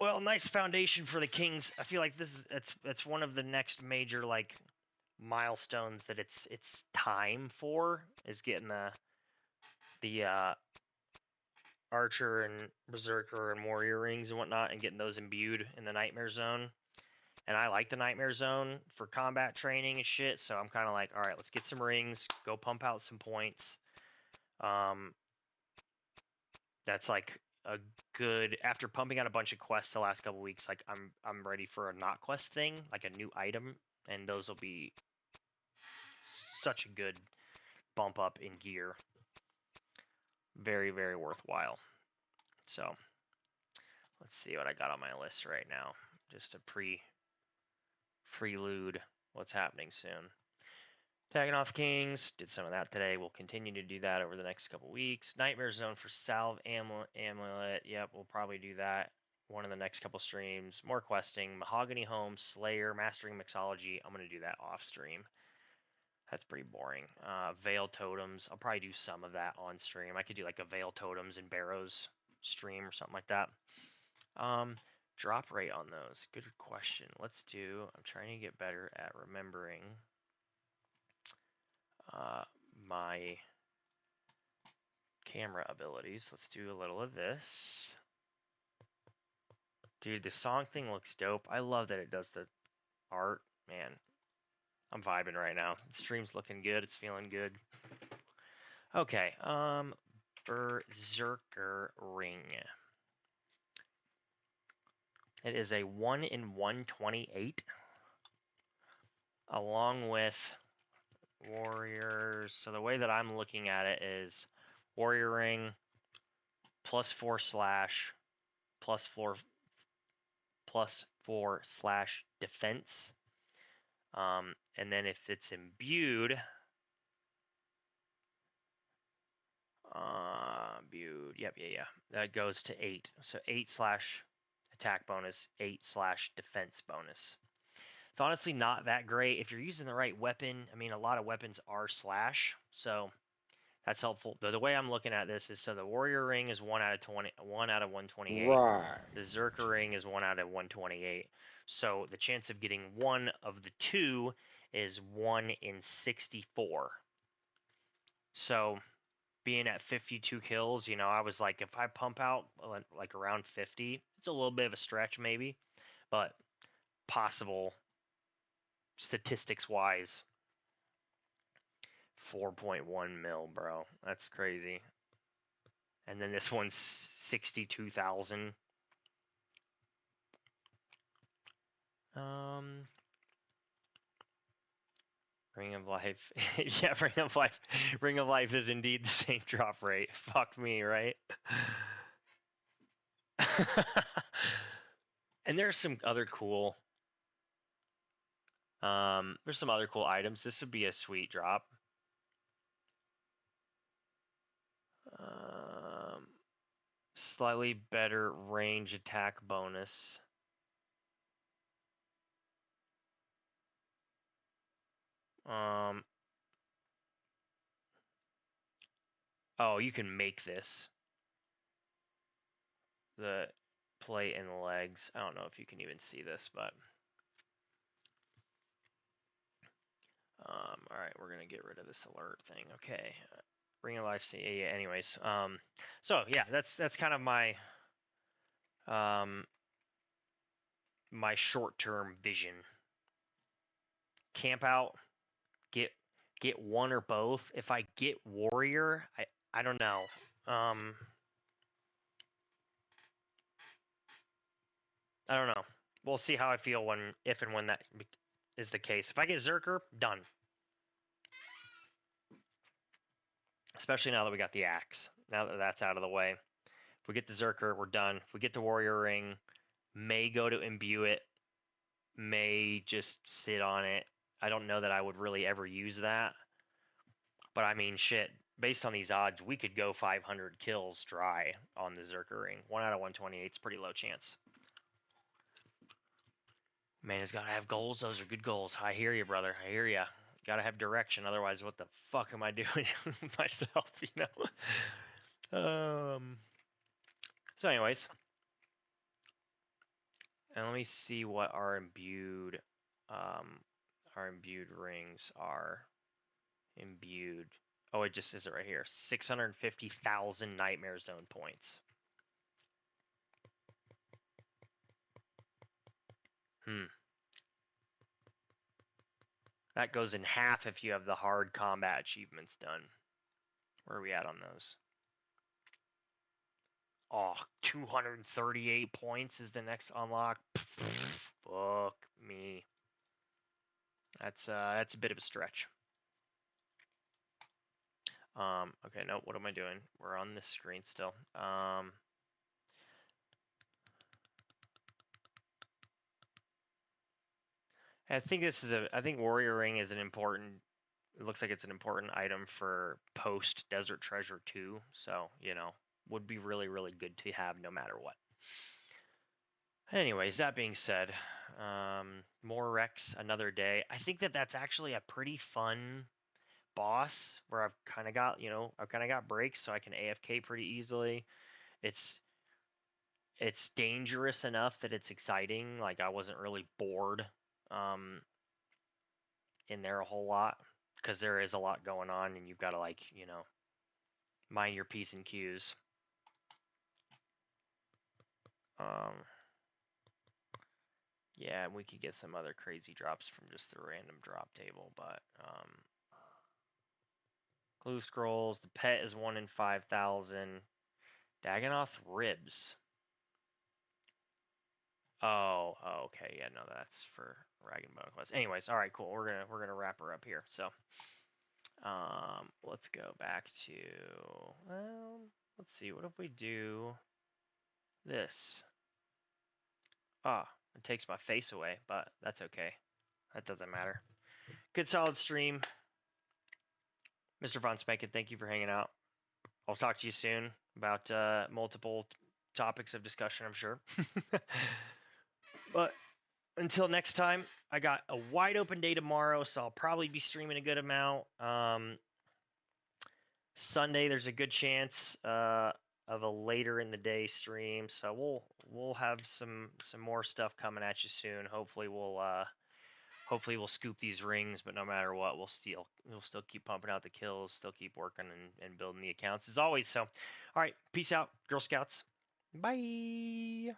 Well, nice foundation for the Kings. I feel like this is it's one of the next major like milestones that it's time for is getting the Archer and Berserker and Warrior rings and whatnot and getting those imbued in the Nightmare Zone. And I like the Nightmare Zone for combat training and shit, so I'm kind of like, all right, let's get some rings, go pump out some points. That's like a good after pumping out a bunch of quests the last couple weeks. Like I'm ready for a not quest thing, like a new item, and those will be such a good bump up in gear. Very, very worthwhile. So let's see what I got on my list right now. Just a prelude what's happening soon. Dagganoth Kings, did some of that today. We'll continue to do that over the next couple weeks. Nightmare Zone for Salve Amulet. Yep, we'll probably do that one of the next couple streams. More questing. Mahogany Home, Slayer, Mastering Mixology. I'm going to do that off stream. That's pretty boring. Veil Totems. I'll probably do some of that on stream. I could do like a Veil Totems and Barrows stream or something like that. Drop rate on those. Good question. Let's do. I'm trying to get better at remembering my camera abilities. Let's do a little of this. Dude, the song thing looks dope. I love that it does the art. Man, I'm vibing right now. The stream's looking good. It's feeling good. Okay, Berserker Ring. It is a 1 in 128, along with Warriors. So the way that I'm looking at it is Warrior Ring, +4 slash, +4 +4 / defense. And then if it's imbued, that goes to 8. So 8 / attack bonus, 8 / defense bonus. It's honestly not that great if you're using the right weapon. I mean, a lot of weapons are slash, so that's helpful. The way I'm looking at this is so the Warrior Ring is 1 out of 128. Right. The Berserker Ring is 1 out of 128. So the chance of getting one of the two is 1 in 64. So being at 52 kills, I was like, if I pump out like around 50, it's a little bit of a stretch maybe, but possible statistics wise. 4.1 mil, bro. That's crazy. And then this one's 62,000. Ring of Life. Yeah, Ring of Life. Ring of Life is indeed the same drop rate. Fuck me, right? And there's some other cool. There's some other cool items. This would be a sweet drop. Slightly better range attack bonus. Oh, you can make this. The plate and legs. I don't know if you can even see this, but all right, we're gonna get rid of this alert thing. Okay, Ring of Life. Yeah. Anyways, so yeah, that's kind of my my short-term vision. Camp out, get one or both. If I get warrior, I don't know. I don't know. We'll see how I feel if and when that is the case. If I get Zerker, done. Especially now that we got the axe. Now that that's out of the way. If we get the Zerker, we're done. If we get the warrior ring, may go to imbue it, may just sit on it. I don't know that I would really ever use that. But I mean, shit. Based on these odds, we could go 500 kills dry on the Zerker ring. 1 out of 128 is pretty low chance. Man has got to have goals. Those are good goals. I hear you, brother. I hear you. Got to have direction. Otherwise, what the fuck am I doing myself? You know. So, anyways, and let me see what our imbued rings are. Imbued. Oh, it just says it right here. 650,000 Nightmare Zone points. That goes in half if you have the hard combat achievements done. Where are we at on those? Oh, 238 points is the next unlock. Fuck me. That's a bit of a stretch. Okay, no, what am I doing? We're on this screen still. I think Warrior Ring is an important. It looks like it's an important item for post Desert Treasure 2. So would be really really good to have no matter what. Anyways, that being said, more Rex another day. I think that's actually a pretty fun boss where I've kind of got breaks, so I can AFK pretty easily. It's dangerous enough that it's exciting. Like I wasn't really bored in there a whole lot because there is a lot going on, and you've got to mind your P's and Q's. Yeah, and we could get some other crazy drops from just the random drop table, but Clue Scrolls, the pet is 1 in 5,000. Dagganoth Ribs. Oh, okay, yeah, no, that's for Rag and Bone Quest. Anyways, all right, cool. We're gonna wrap her up here. So, let's go back to let's see. What if we do this? Ah, it takes my face away, but that's okay. That doesn't matter. Good solid stream. Mr. Von Spankin, thank you for hanging out. I'll talk to you soon about multiple topics of discussion, I'm sure. But until next time, I got a wide open day tomorrow, so I'll probably be streaming a good amount. Sunday, there's a good chance of a later in the day stream, so we'll have some more stuff coming at you soon. Hopefully we'll scoop these rings, but no matter what, we'll still keep pumping out the kills, still keep working and building the accounts as always. So, all right, peace out, Girl Scouts. Bye.